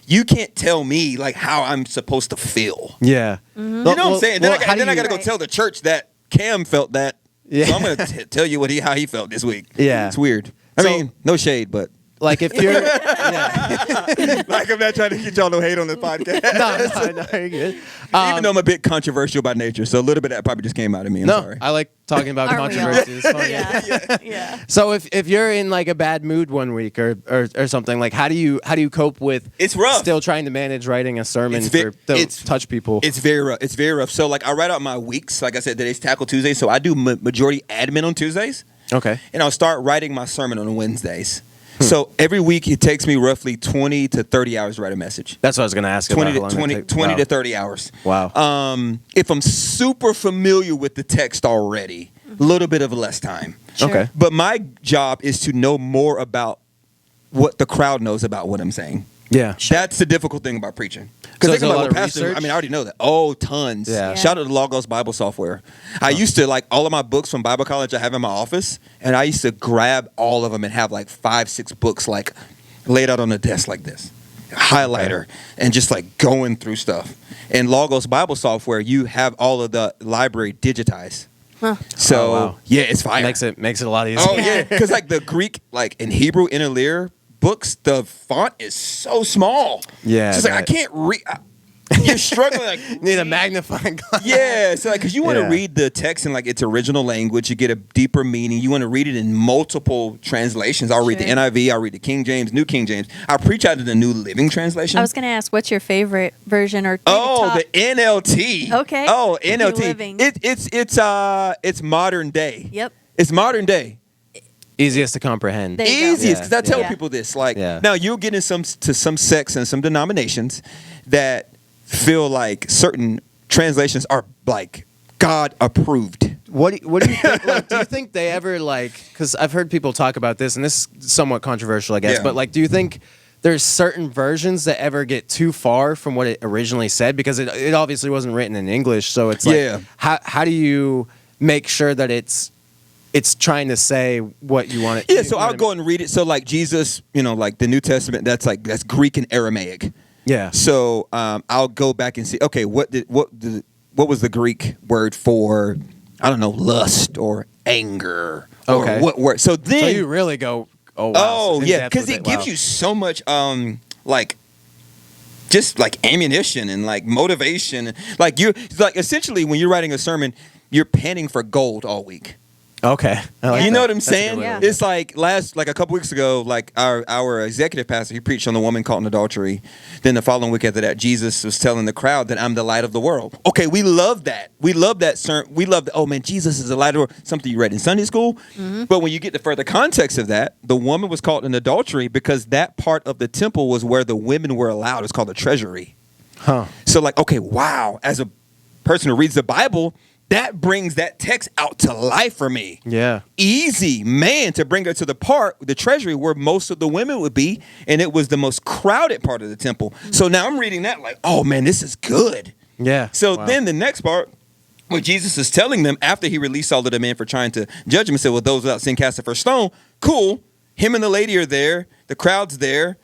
you can't tell me like how I'm supposed to feel. Yeah. You know what I'm saying? Then I got to go Right. tell the church that Cam felt that. Yeah. So I'm going to tell you how he felt this week. Yeah. It's weird. I So- mean, no shade, but Like if you're, yeah. like I'm not trying to get y'all no hate on this podcast. no, you're good. Even though I'm a bit controversial by nature, so a little bit of that probably just came out of me. I'm no, sorry. I like talking about Aren't we all? controversy. It's fun. Yeah. Yeah. So if you're in like a bad mood one week or something, like how do you cope with? It's rough. Still trying to manage writing a sermon It's to touch people. It's very rough. It's very rough. So like I write out my weeks. Like I said, today's Tackle Tuesday, so I do majority admin on Tuesdays, Okay. and I'll start writing my sermon on Wednesdays. So every week it takes me roughly 20 to 30 hours to write a message. That's what I was going to ask. 20 about. to 20 wow. to 30 hours. Wow. If I'm super familiar with the text already, a little bit of less time. Sure. Okay. But my job is to know more about what the crowd knows about what I'm saying. Yeah. That's the difficult thing about preaching. So Because is it a lot of pastors, research? I mean, I already know that. Oh, tons. Yeah. Shout out to Logos Bible Software. I used to, like, all of my books from Bible college I have in my office, and I used to grab all of them and have, like, 5-6 books, like, laid out on the desk like this. Highlighter. And just, like, going through stuff. In Logos Bible Software, you have all of the library digitized. Huh. So, Oh, wow. yeah, it's fire. Makes it a lot easier. Oh yeah, because like the Greek, like in Hebrew interlinear books, the font is so small. Yeah, so it's like I that- can't read. You're struggling, like Need a magnifying glass. yeah. So like, because you want to Yeah. read the text in like its original language, you get a deeper meaning. You want to read it in multiple translations. I'll read the Sure. NIV. I'll read the King James, New King James. I preach out of the New Living Translation. I was going to ask, what's your favorite version or maybe Oh, top? the NLT. Okay. Oh, New NLT. Living. It's modern day. Yep. It's modern day. Easiest to comprehend. There you go. Easiest, because I tell Yeah. people this. Like, Yeah. now you'll get in some sects and some denominations that feel like certain translations are like God approved. What do you think? Like, do you think they ever like? Because I've heard people talk about this, and this is somewhat controversial, I guess. Yeah. But like, do you think there's certain versions that ever get too far from what it originally said? Because it obviously wasn't written in English, so it's like, Yeah. how do you make sure that it's trying to say what you want it? Yeah, so I'll go and read it. So like Jesus, like the New Testament, that's Greek and Aramaic. Yeah. So I'll go back and see. Okay, what was the Greek word for? I don't know, lust or anger. Or Okay. what word? So then So you really go. Oh wow. Oh in yeah, depth because with it gives Wow. you so much like just like ammunition and like motivation. Like you're like essentially when you're writing a sermon, you're panning for gold all week. Okay. You know what I'm saying? Yeah. It's like a couple weeks ago, like our executive pastor, he preached on the woman caught in adultery. Then the following week after that, Jesus was telling the crowd that I'm the light of the world. Okay, we love that. We love that. We love that. Oh man, Jesus is the light of the world. Something you read in Sunday school. Mm-hmm. But when you get the further context of that, the woman was caught in adultery because that part of the temple was where the women were allowed. It's called the treasury. Huh. So like, okay, wow. As a person who reads the Bible, that brings that text out to life for me. Yeah. Easy, man, to bring her to the treasury where most of the women would be, and it was the most crowded part of the temple. So now I'm reading that like, oh man, this is good. Yeah. So then the next part, where Jesus is telling them after he released all of the men for trying to judge him, and said, well, those without sin cast the first stone. Cool. Him and the lady are there. The crowd's there.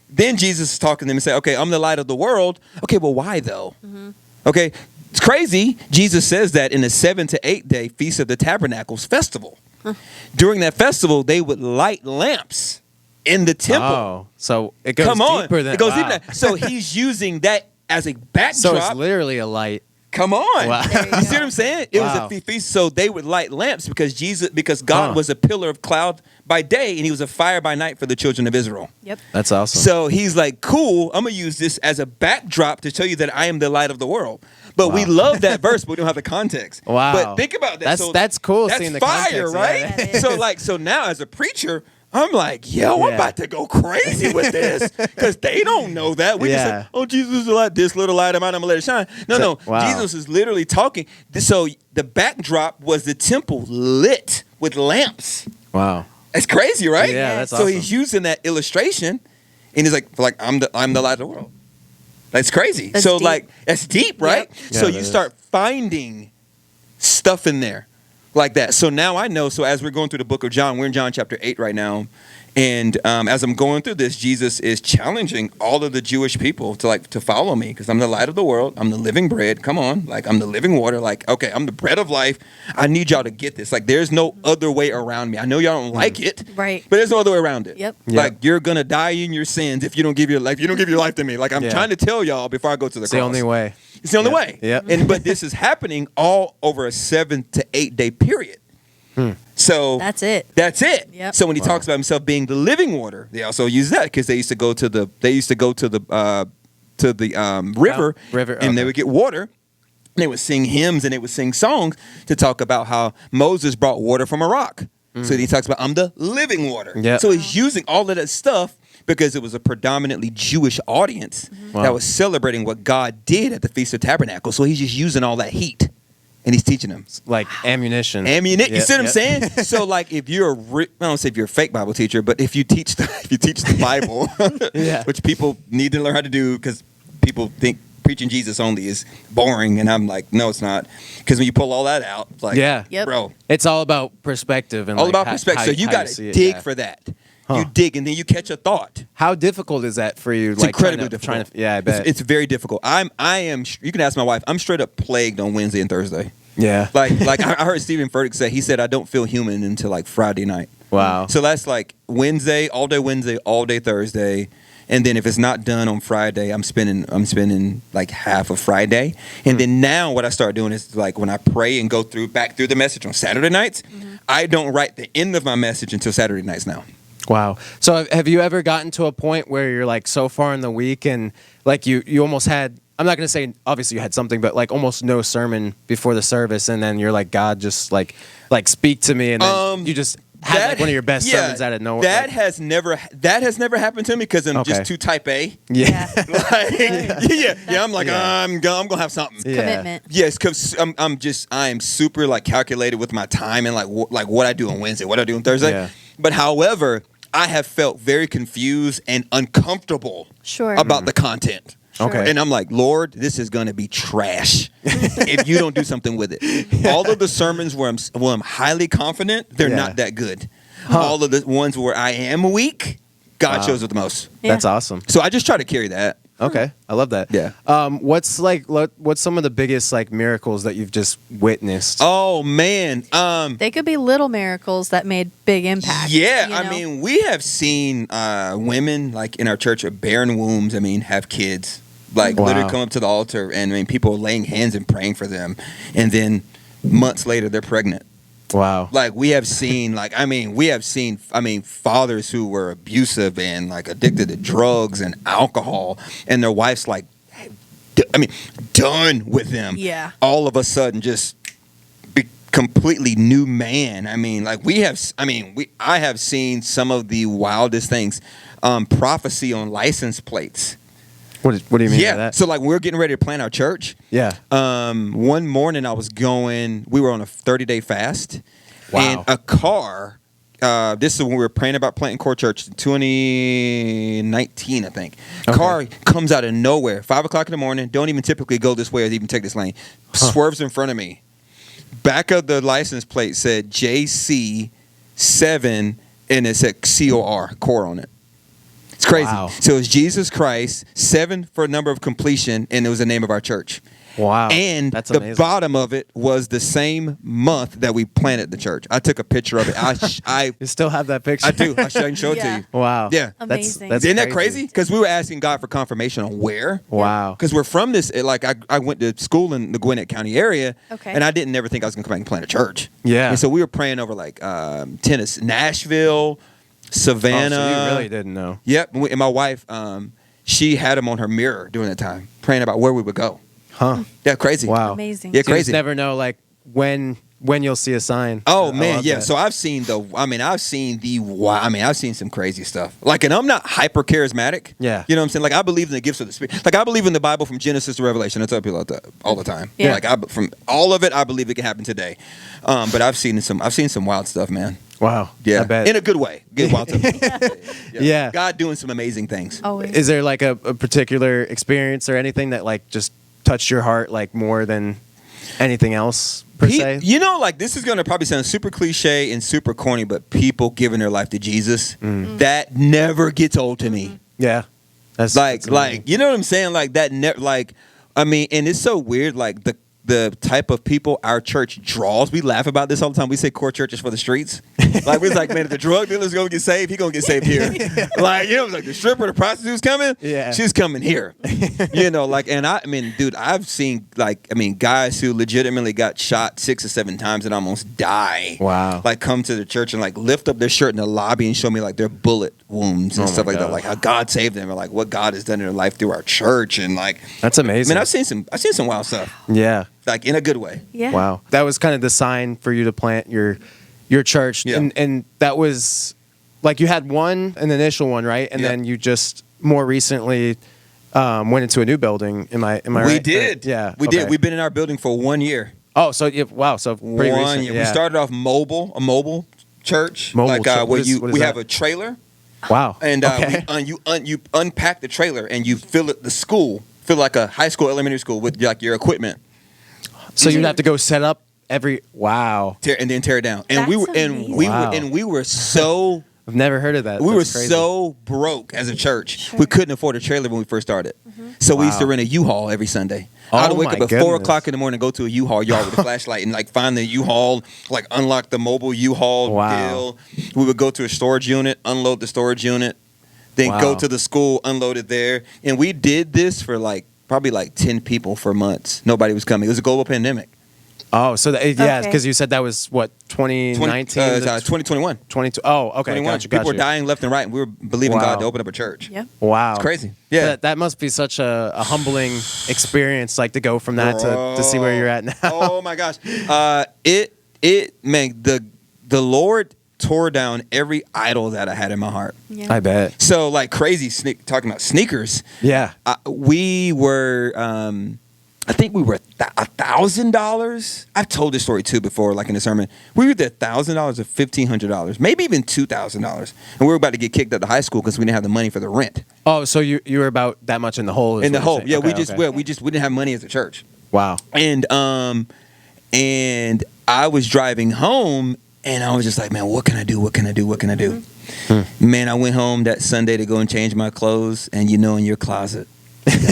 Then Jesus is talking to them and say, okay, I'm the light of the world. Okay, well, why though? Mm-hmm. Okay. It's crazy. Jesus says that in the 7 to 8 day Feast of the Tabernacles festival. Huh. During that festival, they would light lamps in the temple. Oh, so it goes deeper than it goes deeper. So he's using that as a backdrop. So it's literally a light. Come on. Wow. You see what I'm saying? It was a feast. So they would light lamps because God was a pillar of cloud by day and he was a fire by night for the children of Israel. Yep. That's awesome. So he's like, cool, I'm going to use this as a backdrop to tell you that I am the light of the world. But we love that verse, but we don't have the context. Wow. But think about that. That's cool. That's seeing the fire, context. right? Yeah. So now as a preacher, I'm like, yo, I'm about to go crazy with this because they don't know that. We just say, oh, Jesus is like this little light of mine, I'm going to let it shine. No. Wow. Jesus is literally talking. So the backdrop was the temple lit with lamps. Wow. It's crazy, right? Yeah, that's so awesome. he's using that illustration and he's like I'm the light of the world. That's crazy. That's so deep. like that's deep, right? Yep. So Yeah, you start finding stuff in there like that. So now I know. So as we're going through the book of John, we're in John chapter 8 right now. And as I'm going through this, Jesus is challenging all of the Jewish people to follow me because I'm the light of the world. I'm the living bread. Come on. Like I'm the living water. Like, okay, I'm the bread of life. I need y'all to get this. Like there's no other way around me. I know y'all don't like it. Right. But there's no other way around it. Yep. Like you're going to die in your sins if you don't give your life. You don't give your life to me. Like I'm trying to tell y'all before I go to the It's cross. the only way. It's the only way. Yeah. But this is happening all over a 7 to 8 day period. So That's it. Yep. So when he talks about himself being the living water, they also use that because they used to go to the river, and they would get water. And they would sing hymns and they would sing songs to talk about how Moses brought water from a rock. So he talks about I'm the living water. Yep. So he's using all of that stuff because it was a predominantly Jewish audience that was celebrating what God did at the Feast of Tabernacles. So he's just using all that heat. And he's teaching them. Like ammunition. You see what I'm saying? So like if you're I don't say if you're a fake Bible teacher, but if you teach the Bible, which people need to learn how to do because people think preaching Jesus only is boring, and I'm like, no, it's not. Because when you pull all that out, it's like, bro, it's all about perspective and all about perspective. So you got to dig for that. You dig and then you catch a thought. How difficult is that for you? It's incredibly difficult. I bet it's very difficult. I am. You can ask my wife. I'm straight up plagued on Wednesday and Thursday. Yeah. Like I heard Stephen Furtick say. He said I don't feel human until like Friday night. Wow. So that's like Wednesday, all day Thursday, and then if it's not done on Friday, I'm spending like half of Friday. And then now what I start doing is like when I pray and go back through the message on Saturday nights, I don't write the end of my message until Saturday nights now. Wow. So have you ever gotten to a point where you're like so far in the week and like you almost had, I'm not going to say obviously you had something, but like almost no sermon before the service, and then you're like, God just like speak to me, and then you just had like one of your best sermons out of nowhere. That has never happened to me because I'm just too type A. Yeah. I'm like, I'm gonna have something. Commitment. Yes, because I am super like calculated with my time and like what I do on Wednesday, what I do on Thursday. Yeah. But however, I have felt very confused and uncomfortable about the content. Okay. And I'm like, Lord, this is going to be trash if you don't do something with it. All of the sermons where I'm highly confident, they're not that good. All of the ones where I am weak, God shows it the most. That's awesome. So I just try to carry that. Okay, I love that. Yeah. What's some of the biggest like miracles that you've just witnessed? Oh man. They could be little miracles that made big impact. Yeah, you I know? mean, we have seen women like in our church with barren wombs. I mean, have kids, like Wow. literally come up to the altar, and I mean, people are laying hands and praying for them, and then months later they're pregnant. Wow. Like we have seen, fathers who were abusive and like addicted to drugs and alcohol, and their wife's like, done with them. Yeah. All of a sudden, just completely new man. I mean, like I have seen some of the wildest things. Prophecy on license plates. What do you mean Yeah. by that? So like we're getting ready to plant our church. Yeah. One morning we were on a 30-day fast. Wow. And a car, this is when we were praying about planting Core Church in 2019, I think. Okay. Car comes out of nowhere, 5 o'clock in the morning, don't even typically go this way or even take this lane. Swerves in front of me. Back of the license plate said JC7 and it said COR on it. It's crazy. Wow. So it was Jesus Christ, 7 for a number of completion, and it was the name of our church. Wow. And That's the amazing. bottom of it was the same month that we planted the church. I took a picture of it. You still have that picture? I do. I can show it to Yeah. you. Wow. Yeah. Amazing. That's Isn't that crazy? Because we were asking God for confirmation on where. Wow. Because we're from this, I went to school in the Gwinnett County area, Okay. and I didn't ever think I was going to come back and plant a church. Yeah. And so we were praying over like Tennessee, Nashville, Savannah. Oh, so you really didn't know. Yep. And my wife, she had them on her mirror during that time, praying about where we would go. Huh. Yeah, crazy. Wow. Amazing. Yeah, So you just crazy. never know like when you'll see a sign. Oh I man, love yeah. that. So I've seen some crazy stuff. Like, and I'm not hyper charismatic. Yeah. You know what I'm saying? Like, I believe in the gifts of the Spirit. Like, I believe in the Bible from Genesis to Revelation. I tell people that all the time. Yeah. Like, from all of it, I believe it can happen today. But I've seen some wild stuff, man. Wow. Yeah. I bet. In a good way. Good wild stuff. Yeah. God doing some amazing things. Always. Is there like a particular experience or anything that like just touched your heart like more than anything else per se? You know, like this is going to probably sound super cliche and super corny, but people giving their life to Jesus, that never gets old to me. Yeah. That's amazing. You know what I'm saying? Like that, and it's so weird. Like the type of people our church draws. We laugh about this all the time. We say Core Church is for the streets. Like we're like, man, if the drug dealer's gonna get saved, he gonna get saved here. Like, you know, like the stripper, the prostitute's coming. Yeah. She's coming here. You know, like, and dude, I've seen guys who legitimately got shot 6 or 7 times and almost die. Wow. Like come to the church and like lift up their shirt in the lobby and show me like their bullet wounds and Oh my stuff like that. gosh. Like how God saved them, or like what God has done in their life through our church, and like, That's amazing. man, I've seen some wild stuff. Yeah. Like in a good way. Yeah. Wow. That was kind of the sign for you to plant your church. Yeah. And that was like you had an initial one, right? And Yeah. then you just more recently went into a new building. Am I right? We did. Yeah. We okay. did. We've been in our building for 1 year. Oh, so wow. So pretty 1 recent. year. Yeah. We started off a mobile church. Mobile like church. where What is we have that? a trailer, Wow. and okay. you unpack the trailer and you fill it fill like a high school, elementary school with like your equipment. So you'd have to go set up wow. And then tear it down. And That's amazing. we were so I've never heard of that. we were That's crazy. so broke as a church. Sure. We couldn't afford a trailer when we first started. So we used to Wow. rent a U-Haul every Sunday. Oh I'd wake my up at 4 goodness. o'clock in the morning, go to a U-Haul yard with a flashlight and like find the U-Haul, like unlock the mobile U-Haul Wow. deal. We would go to a storage unit, unload the storage unit, then Wow. go to the school, unload it there. And we did this for probably 10 people for months. Nobody was coming. It was a global pandemic. Oh, so yeah, Okay. because you said that was what 2019, 2021. 22. Oh, okay, 21. gotcha. People were dying left and right, and we were believing Wow. God to open up a church. Yep. Wow, It's crazy. Yeah. That must be such a humbling experience, like to go from that to see where you're at now. Oh my gosh. Man, the Lord tore down every idol that I had in my heart. Yeah. I bet. So like crazy talking about sneakers. Yeah. We were I think we were $1,000. I've told this story too before, like in a sermon. We were either $1,000 or $1,500, maybe even $2,000, and we were about to get kicked out of high school because we didn't have the money for the rent. Oh, so you were about that much in the hole? is In the what you're hole, saying. yeah. Okay, We didn't have money as a church, Wow. and I was driving home, and I was just like, man, what can I do? What can I do? What can I do? Man, I went home that Sunday to go and change my clothes, and in your closet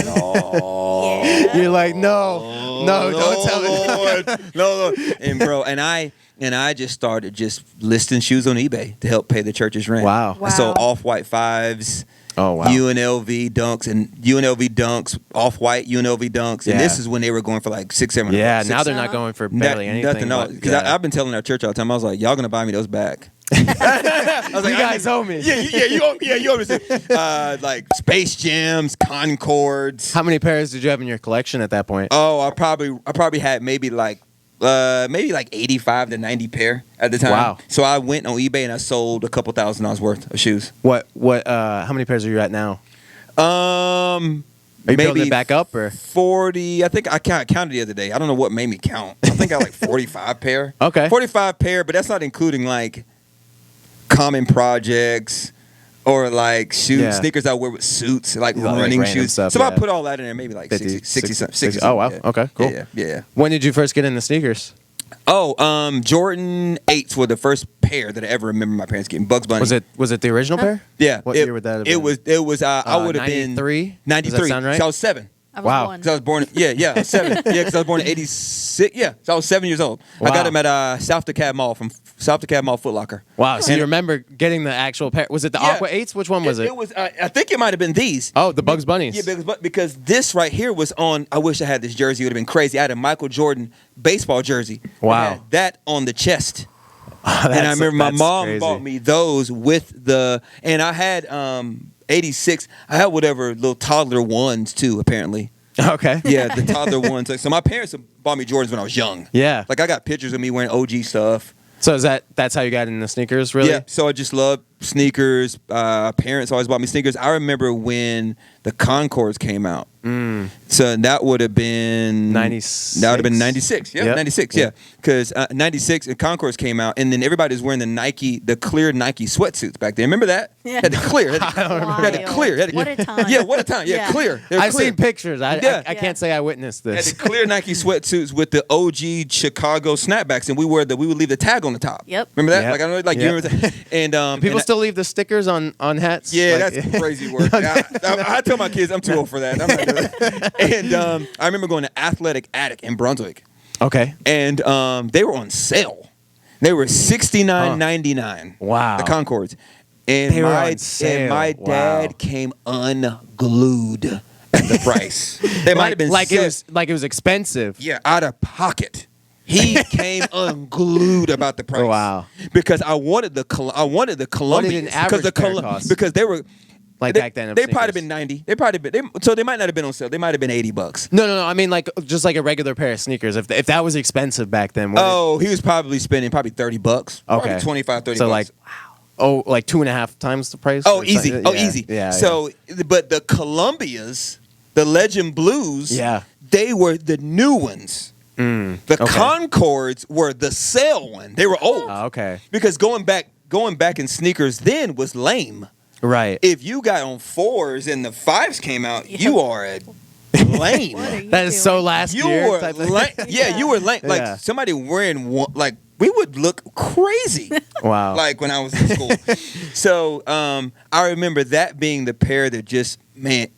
Oh, You're like, no, don't tell me. No, and bro, and I just started just listing shoes on eBay to help pay the church's rent. Wow. I sold off-white 5s. Oh, wow. UNLV dunks, off-white UNLV dunks, and this is when they were going for like $600-700. Yeah, now they're not going for barely anything. Nothing. Because I've been telling our church all the time. I was like, y'all gonna buy me those back. I was like, you guys owe me. You owe me. Like Space Jams, Concords. How many pairs did you have in your collection at that point? Oh, I probably had maybe like 85 to 90 pair at the time. Wow. So I went on eBay and I sold a couple $1,000s worth of shoes. How many pairs are you at now? Are you building it back up or 40? I think I counted the other day. I don't know what made me count. I think I like 45 pair. Okay. 45 pair, but that's not including like common projects or like sneakers I wear with suits, like running shoes. Stuff, so if I put all that in there, maybe like 60. Oh wow. Yeah. Okay. Cool. Yeah. When did you first get into sneakers? Oh, Jordan 8s were the first pair that I ever remember my parents getting. Bugs Bunny. Was it the original pair? Yeah. What year would that have been? It was. I would have been 93. 93. Does that sound right? So I was 7. Wow. Born. Because I was born. I was 7. Yeah, because I was born in 86. Yeah, so I was 7 years old. Wow. I got them at South DeKalb Mall Foot Locker. Wow. So you remember getting the actual pair? Was it the Aqua 8s? Which one was it? It was. I think it might have been these. Oh, the Bugs Bunnies. Yeah, because this right here was on. I wish I had this jersey. It would have been crazy. I had a Michael Jordan baseball jersey. Wow. I had that on the chest. And I remember my mom bought me those with the. And I had 86. I had whatever little toddler ones too. Apparently. Okay. Yeah, the toddler ones. So my parents bought me Jordans when I was young. Yeah. Like I got pictures of me wearing OG stuff. So that's how you got into sneakers, really? Yeah. So I just love sneakers. Parents always bought me sneakers. I remember when the Concords came out. So that would have been 96. That would have been 96. Yeah, Yep. 96. Yeah, because 96 and Concords came out, and then everybody was wearing the clear Nike sweatsuits back then. Remember that? Yeah. Had the clear. I don't remember. Had the clear. What a time. Yeah, what a time. Yeah, Yeah. clear. They were I've clear. seen pictures. I can't say I witnessed Had this. the clear Nike sweatsuits with the OG Chicago snapbacks, and we would leave the tag on the top. Yep. Remember that? Yep. Like I don't know, like Yep. you remember that? And People still leave the stickers on hats? yeah, Like- that's crazy work. I tell my kids I'm too old for that. I'm not doing that. And I remember going to Athletic Attic in Brunswick, Okay. and they were on sale. They were $69.99. Wow. The Concords. And They were on sale. and my dad Wow. came unglued at the price. They might have been it was expensive. yeah, out of pocket. He came unglued about the price. Wow. Because I wanted the Colombians. an average pair cost? Because they were Back then. They probably been 90. They probably been so they might not have been on sale. They might have been $80. No. I mean, just like a regular pair of sneakers. If that was expensive back then. He was probably spending $30. Probably Okay. 25, 30 So bucks. like 2.5 times the price. Oh, or easy. something? Oh, Yeah. easy. Yeah. So, but the Columbias, the Legend Blues, Yeah. they were the new ones. The okay. Concords were the sale one. They were old. Oh, okay. Because going back in sneakers then was lame. Right. If you got on 4s and the 5s came out, you are a lame. What are you That is so doing? last You year. were type of- lame. Yeah, you were lame. Like Yeah. somebody wearing one, like we would look crazy. Wow. Like when I was in school. So I remember that being the pair that just, man,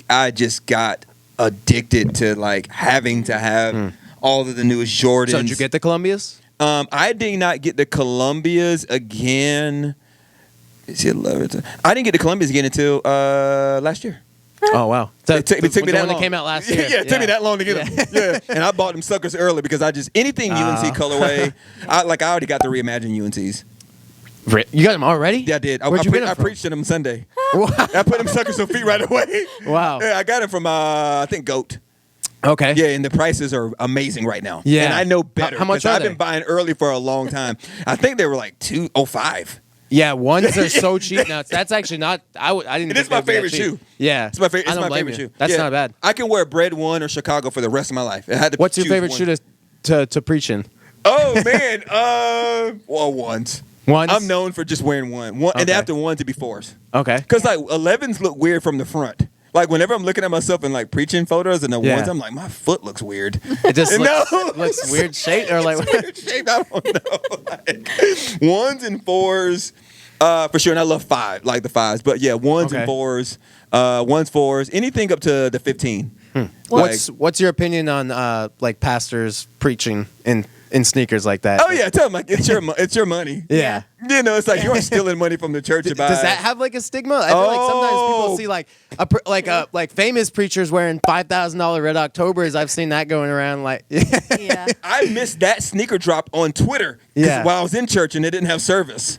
I just got addicted to like having to have all of the newest Jordans. So did you get the Columbias? I did not get the Columbias again. Is it I didn't get the Columbias again until last year. Oh wow. So It took me the that one long. that came out last year. Yeah, it took me that long to get them. Yeah, and I bought them suckers early because anything UNC colorway. I already got the reimagined UNCs. You got them already? Yeah, I did. Where'd you get them I from? preached to them Sunday. Wow. I put them suckers on feet right away. Wow. Yeah, I got them from I think Goat. Okay. Yeah, and the prices are amazing right now. Yeah. And I know better. How much 'cause are I've they? been buying early for a long time. I think they were like $205. Yeah, ones are so cheap now. That's actually not. I didn't. It think is my they'd be that favorite cheap. shoe. Yeah, It's my favorite. I It's don't my blame favorite you. shoe. That's Yeah. not bad. I can wear Bread One or Chicago for the rest of my life. I had to What's your choose favorite one. shoe to preach in? Oh man, ones. Ones? I'm known for just wearing one, and Okay. after ones to be 4s. Okay. Cause like 11s look weird from the front. Like whenever I'm looking at myself in like preaching photos and the Yeah. ones, I'm like, my foot looks weird. It just No. looks weird shaped or like. It's weird shaped. I don't know. Like, 1s and 4s. For sure, and I love like the 5s, but yeah, 1s and 4s, 1s, 4s, anything up to the 15. What's your opinion on like pastors preaching in sneakers like that? Oh yeah, tell them like it's your money. Yeah. You know, it's like you aren't stealing money from the church. Does that have like a stigma? I feel like sometimes people see like famous preachers wearing $5,000 Red Octobers. I've seen that going around. Like, Yeah. I missed that sneaker drop on Twitter while I was in church and it didn't have service.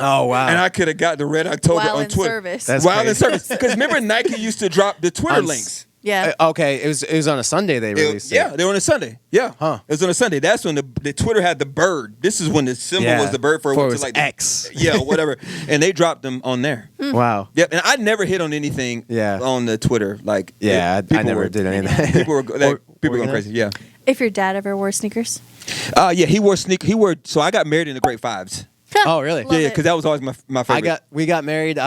Oh wow! And I could have got the Red October While on in Twitter. service. That's while in crazy. service, because remember Nike used to drop the Twitter links. Yeah. Okay, it was on a Sunday they released it. Yeah, they were on a Sunday. Yeah, Huh. It was on a Sunday. That's when the Twitter had the bird. This is when the symbol was the bird for it was like X. Yeah, whatever. And they dropped them on there. Wow. Yep, and I never hit on anything on the Twitter. Like, I never did any of that. People were going crazy. Yeah. If your dad ever wore sneakers. Yeah, he wore so I got married in the grade 5s. Oh really? Love Yeah, it. because that was always my favorite. We got married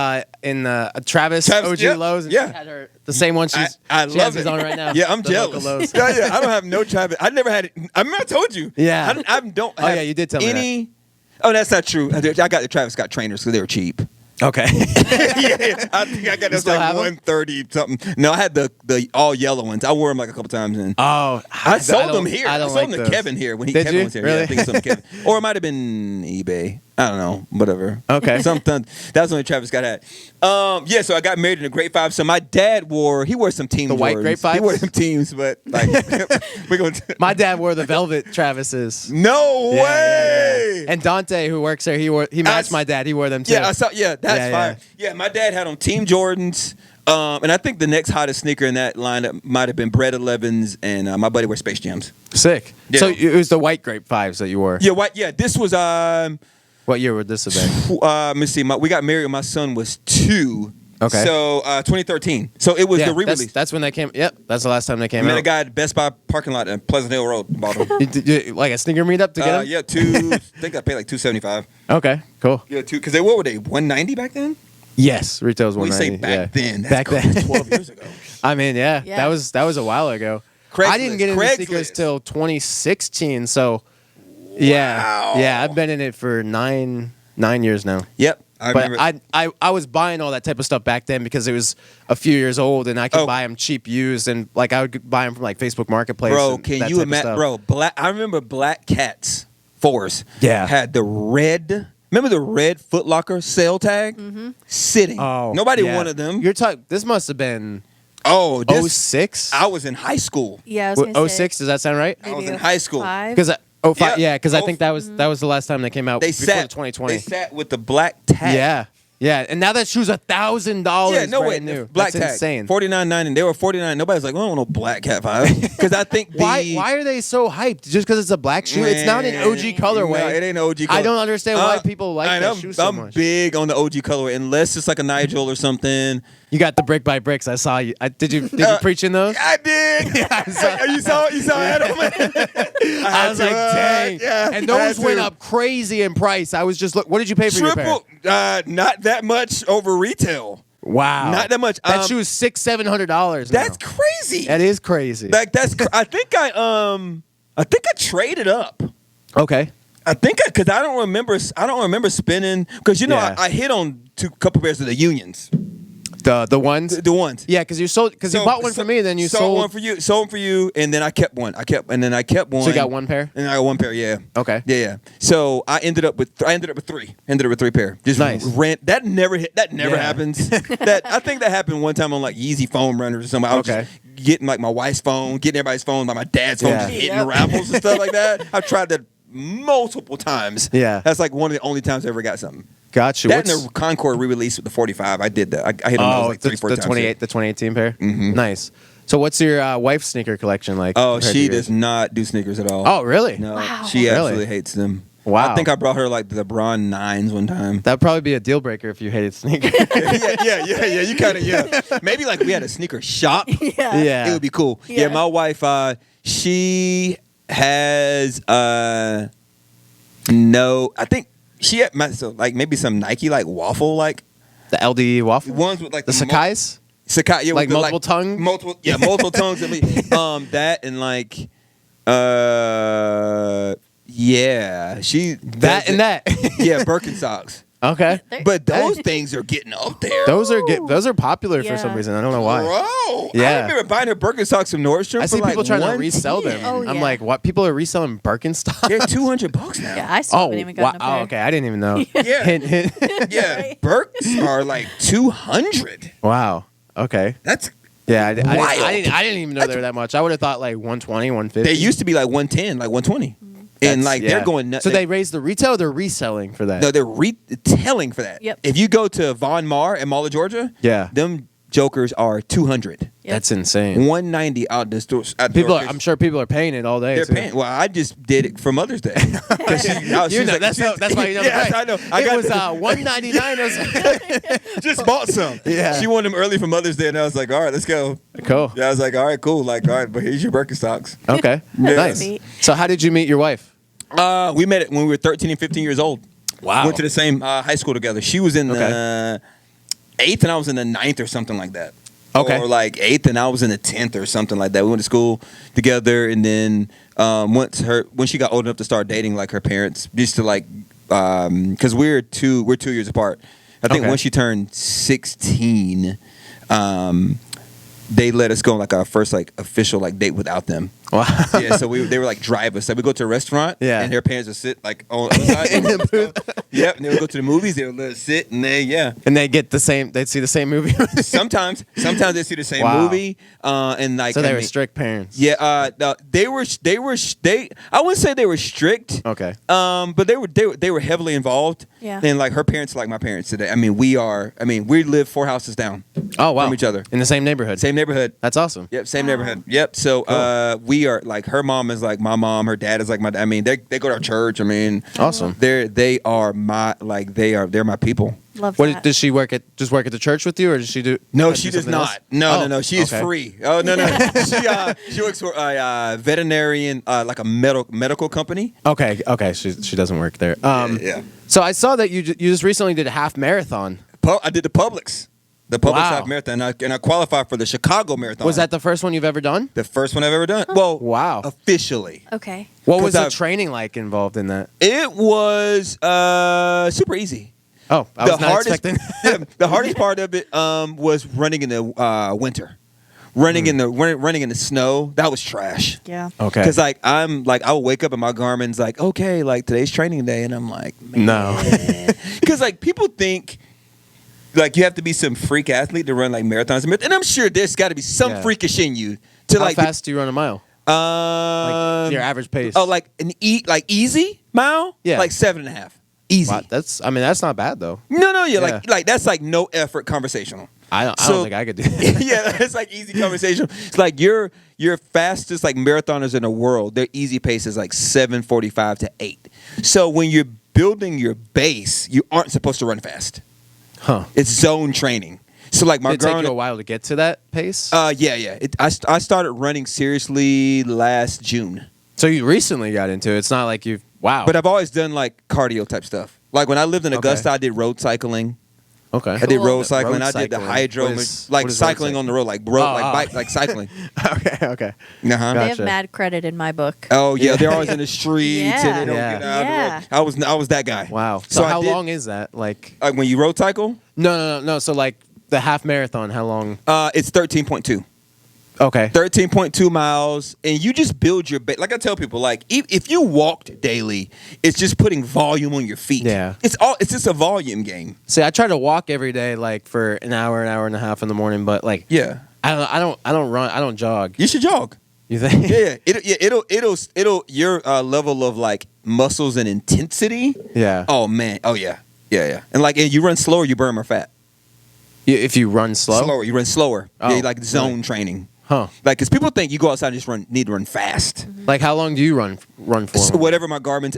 in Travis OG yeah, Lowe's. And yeah. she had the same one. I she love has it. on right now. Yeah, I'm the local jealous. Lowe's. Yeah, I don't have no Travis. I never had it. I mean, I told you. Yeah. I don't have Oh yeah, you did tell me any. Oh, that's not true. I got the Travis Scott trainers because they were cheap. that. Okay. Yeah, I think I got those still like have 'em? 130 something. No, I had the all yellow ones. I wore them like a couple times. And I sold them here. I sold them to those. Kevin here when Did Kevin you? was here. Really? Yeah, I think I sold them to Kevin. Or it might have been eBay. I don't know. Whatever. Okay. Sometimes that's when Travis Scott had. Yeah, so I got married in a grade 5. So my dad wore some team The white Jordans. grade 5s? He wore some teams, but like we're going to My dad wore the velvet Travises. No Yeah, way. yeah, yeah. And Dante, who works there, he matched my dad. He wore them too. Yeah, I saw. Yeah, that's Yeah, fire. Yeah, my dad had on Team Jordans, and I think the next hottest sneaker in that lineup might have been Bread 11s, and my buddy wore Space Jams. Sick. Yeah. So it was the white grape 5s that you wore. Yeah, what? Yeah, this was What year would this have been? let me see. We got married when my son was 2. Okay. So 2013. So it was the re-release. That's when they came. Yep, that's the last time they came I met out. a guy at Best Buy parking lot in Pleasant Hill Road. Bought them. Like a sneaker meetup to get them? Yeah, I think I paid like $275. Okay, cool. Yeah, because what were they? $190 back then? Yes, retail's We say 190. back then. That's Back then. that's 12 years ago. I mean, yeah, Yeah. that was a while ago. I didn't get into sneakers Craigslist. till 2016. So, yeah, Wow. yeah, I've been in it for nine years now. Yep. I But remember. I was buying all that type of stuff back then because it was a few years old and I could buy them cheap used and like I would buy them from like Facebook Marketplace. Bro, and can that you type of imagine? stuff. Bro, I remember Black Cats 4s. Yeah. Had the red. Remember the red Foot Locker sale tag sitting? Oh, Nobody yeah. wanted them. You're talking. This must have been Oh, this, 06. I was in high school. Yeah, I was gonna say 06. Does that sound right? I was maybe in high school. 05. Because Yeah. yeah, because I think Oh, that was the last time they came out. They before sat. 2020. They sat with the black tag. Yeah, yeah, and now that shoe's $1,000. Yeah, no way. brand new. Black That's tag. insane. $49.90. And they were $49. Nobody's like, well, I don't want no Black Cat 5. Because I think Why are they so hyped? Just because it's a black shoe? It's not an OG colorway. No, it ain't an OG colorway. I don't understand why people like that I'm, shoe so I'm much. big on the OG colorway, unless it's like a Nigel or something. You got the brick by bricks. I saw you. Did you preach in those? I did. Yeah, I saw- You saw Adam. I was like, dang. Yeah, And I had those went to. up crazy in price. I was just look. What did you pay for your pair? Triple. Not that much over retail. Wow, Not that much. That shoe is $600-700. That's crazy. That is crazy. Like I think I traded up. Okay. I think because I don't remember spending because Yeah. I hit on a couple pairs of the unions. The ones. The ones. Yeah, because you bought one for me, then you sold one for you. Sold one for you, and then I kept one. I kept one. So you got one pair. And I got one pair. Yeah. Okay. Yeah. So I ended up with 3. Ended up with 3 pair. Just Nice. rent. That never Yeah. happens. I think that happened one time on like Yeezy foam runners or something. I was Okay. just getting like my wife's phone, getting everybody's phone, like my dad's phone, Yeah. just hitting the raffles and stuff like that. I've tried that multiple times. Yeah. That's like one of the only times I ever got something. Got you. That and the Concord re-release with the 45. I did that. I hit on those like 3-4 the times. 2018 pair. Mhm. Nice. So what's your wife's sneaker collection like? Oh, compared to she yours? does not do sneakers at all. Oh, really? No, Wow. she Really? absolutely hates them. Wow. I think I brought her like the LeBron 9s one time. That'd probably be a deal breaker if you hated sneakers. yeah. You kind of Maybe like we had a sneaker shop. Yeah. Yeah. It would be cool. Yeah, Yeah. my wife, she has no. I think she had like maybe some Nike like waffle like The LD waffle. ones with like The Sakai's. Sakai, yeah, Like with the, multiple tongue? multiple tongues. At least. That and like, yeah, she That and that. yeah, Birkenstocks. Okay. But those things are getting up there. Those are popular for some Yeah. reason. I don't know why. Bro, Yeah. I remember buying her Birkenstocks from Nordstrom. I see for people like trying to resell them. Oh, I'm yeah. like, what? People are reselling Birkenstocks? They're $200 now. Yeah, I still haven't even gotten a pair. Oh, okay. I didn't even know. Yeah. Hint, hint. Yeah, Right. Birks are like 200. Wow. Okay. That's Yeah, I Wild. didn't even know they were that much. I would have thought like 120, 150. they used to be like 110, like 120, and like they're going nuts. So they raised the retail or they're reselling for that? no, they're retailing for that. Yep. If you go to Von Mar in Mall of Georgia, Yeah. them jokers are 200, Yep. That's insane. 190 out the stores. I'm sure people are paying it all day. They're too. paying. Well, I just did it for Mother's Day. That's That's why you know. Yes, right. I know. It was $199. Just bought some. Yeah. She wanted them early for Mother's Day, and I was like, all right, let's go. Cool. Yeah, I was like, all right, cool. Like, all right, but here's your Birkenstocks. Okay. Yeah. Nice. Sweet. So how did you meet your wife? We met it when we were 13 and 15 years old. Wow. Went to the same high school together. She was in the 8th, and I was in the 9th or something like that. Okay. Or like 8th, and I was in the 10th or something like that. We went to school together, and then when she got old enough to start dating, like her parents used to like, because we're 2 years apart. I think Okay. when she turned 16, they let us go on like our first like official like date without them. Wow. Yeah, so they were like drive us. Like we go to a restaurant, Yeah. and their parents would sit like on the other side. Yep, and they would go to the movies. They would let us sit, and And they get the same. They'd see the same movie. sometimes they see the same Wow. movie, and like So they I were mean, strict parents. Yeah, they were. I wouldn't say they were strict. Okay. But they were heavily involved. Yeah. And like her parents are like my parents today. I mean, we live 4 houses down Oh wow. from each other. In the same neighborhood. Same neighborhood. That's awesome. Yep, same neighborhood. Yep. So we are like her mom is like my mom. Her dad is like my. I mean, they go to our church. I mean, Awesome. they're my people. Love What that. does she work at? Just work at the church with you, or does she do? No, do she does something not. else? No, Oh, no. She is okay. free. Oh no. She works for a veterinarian, like a medical company. Okay. She doesn't work there. Yeah. So I saw that you just recently did a half marathon. I did the Publix. The Publix Wow. half marathon, and I qualified for the Chicago Marathon. Was that the first one you've ever done? the first one I've ever done? Well, Wow. officially. Okay. What was 'Cause the I've- training like involved in that? It was super easy. Oh, I was not expecting. Yeah, the hardest part of it was running in the winter, running in the snow. That was trash. Yeah. Okay. Because like I would wake up and my Garmin's like, okay, like today's training day, and I'm like, man. No. Because like people think like you have to be some freak athlete to run like marathons, and I'm sure there's got to be some Yeah. freakish in you to How like fast do you run a mile? Like your average pace? Oh, like easy mile? Yeah. Like 7.5. Easy. Wow, that's not bad though. No, yeah, Yeah. like that's like no effort conversational. I don't think I could do that. Yeah, it's like easy conversation. It's like your fastest like marathoners in the world, their easy pace is like 7:45 to 8. So when you're building your base, you aren't supposed to run fast. Huh. It's zone training. So like my Did it take girl, you a while to get to that pace? yeah. I started running seriously last June. So you recently got into it. It's not like you've wow. But I've always done like cardio type stuff. Like when I lived in Okay. Augusta, I did road cycling. okay. I did Cool. road cycling. Road I did the cycling. hydro, What is like road cycling on the road, like bike, like cycling. okay. Uh-huh. They Gotcha. have mad credit in my book. Oh yeah, they're always in the streets Yeah. and they don't Yeah. get out Yeah. of the road. I was that guy. Wow. So, So I how did- long is that? Like Like when you road cycle, no. So like the half marathon, how long? it's 13.2. Okay. 13.2 miles, and you just build your base. Like I tell people, like if you walked daily, it's just putting volume on your feet. Yeah. It's just a volume game. See, I try to walk every day, like for an hour and a half in the morning. But like, Yeah, I don't run. I don't jog. you should jog. You think? Yeah, it'll your level of like muscles and intensity. Yeah. Oh man. Oh yeah. And like and you run slower, you burn more fat. If you run slow. Slower, you run slower. Oh, Yeah, like zone right. training. Huh. Like, cause people think you go outside and just need to run fast. Like how long do you run for? So whatever my Garmin.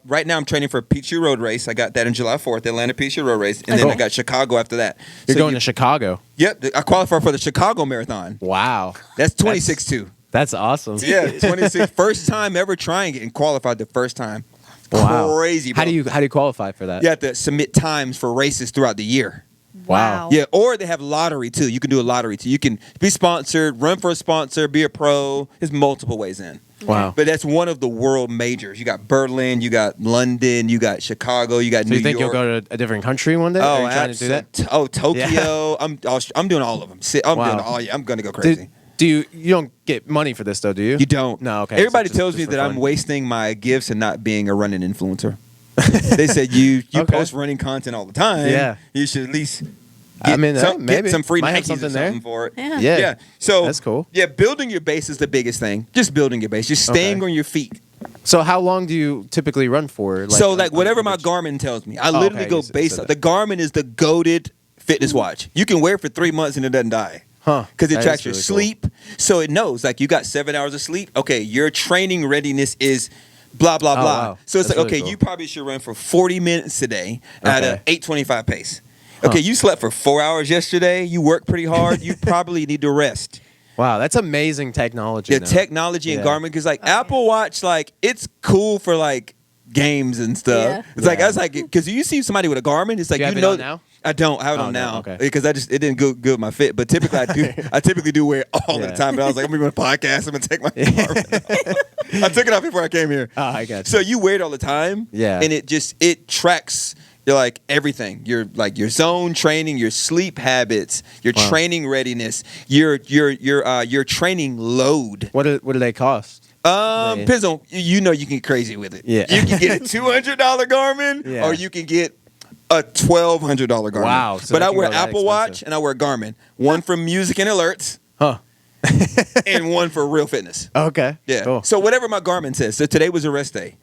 Right now I'm training for a Peachtree Road Race. I got that in July 4th, the Atlanta Peachtree Road Race, and then Cool. I got Chicago after that. You're So going to Chicago. Yep, I qualified for the Chicago Marathon. Wow. That's 26-2. That's awesome. Yeah, 26. First time ever trying it and qualified the first time. Wow. Crazy. Bro. How do you qualify for that? You have to submit times for races throughout the year. Wow. Yeah, or they have lottery too. You can do a lottery too. You can be sponsored, run for a sponsor, be a pro. There's multiple ways in. Wow. But that's one of the world majors. You got Berlin, you got London, you got Chicago, you got New York. So you think you'll go to a different country one day? Oh, Are you trying to do that? Oh, Tokyo. Yeah. I'm doing all of them. Wow. I'm gonna go crazy. Do you don't get money for this though, do you? You don't. No, okay. Everybody So just- tells just me for that I'm fun. wasting my gifts and not being a running influencer. They said you Okay. post running content all the time. Yeah. You should at least I mean, maybe. get some free Might have Nikes or something there. something for it. Yeah. Yeah. Yeah. So That's cool. Yeah, building your base is the biggest thing. Just building your base. Just staying Okay. on your feet. So how long do you typically run for? Whatever my Garmin tells me, I literally okay, go you said based. that. The Garmin is the goated fitness watch. You can wear it for 3 months and it doesn't die. Huh. Because it That tracks is your really sleep, so it knows like you got 7 hours of sleep. Okay, your training readiness is blah blah Oh, blah. wow. So it's That's like really okay, cool. you probably should run for 40 minutes today at a Okay. 8:25 pace. Okay, you slept for 4 hours yesterday. You worked pretty hard. You probably need to rest. Wow, that's amazing technology. The now. technology in Yeah. Garmin, because like Oh, yeah. Apple Watch, like it's cool for like games and stuff. Yeah. It's like Yeah. that's like because you see somebody with a Garmin, it's like Do you have it know on now? I don't have it Oh, on no, now okay. because it didn't go good with my fit. But typically I do. I typically do wear it all Yeah. the time. But I was like, I'm gonna podcast. I'm gonna take my Garmin off. I took it off before I came here. Oh, I got you. So you wear it all the time. Yeah. And it tracks. You're like everything. Your zone training, your sleep habits, your Wow. training readiness, your training load. What do they cost? Right. Depends on you can get crazy with it. Yeah. You can get a $200 Garmin, Yeah. or you can get a $1,200 Garmin. Wow, so but it I can wear go that Apple Watch expensive. and I wear Garmin. One for music and alerts, Huh. and one for real fitness. Okay. Yeah. Cool. So whatever my Garmin says. So today was a rest day.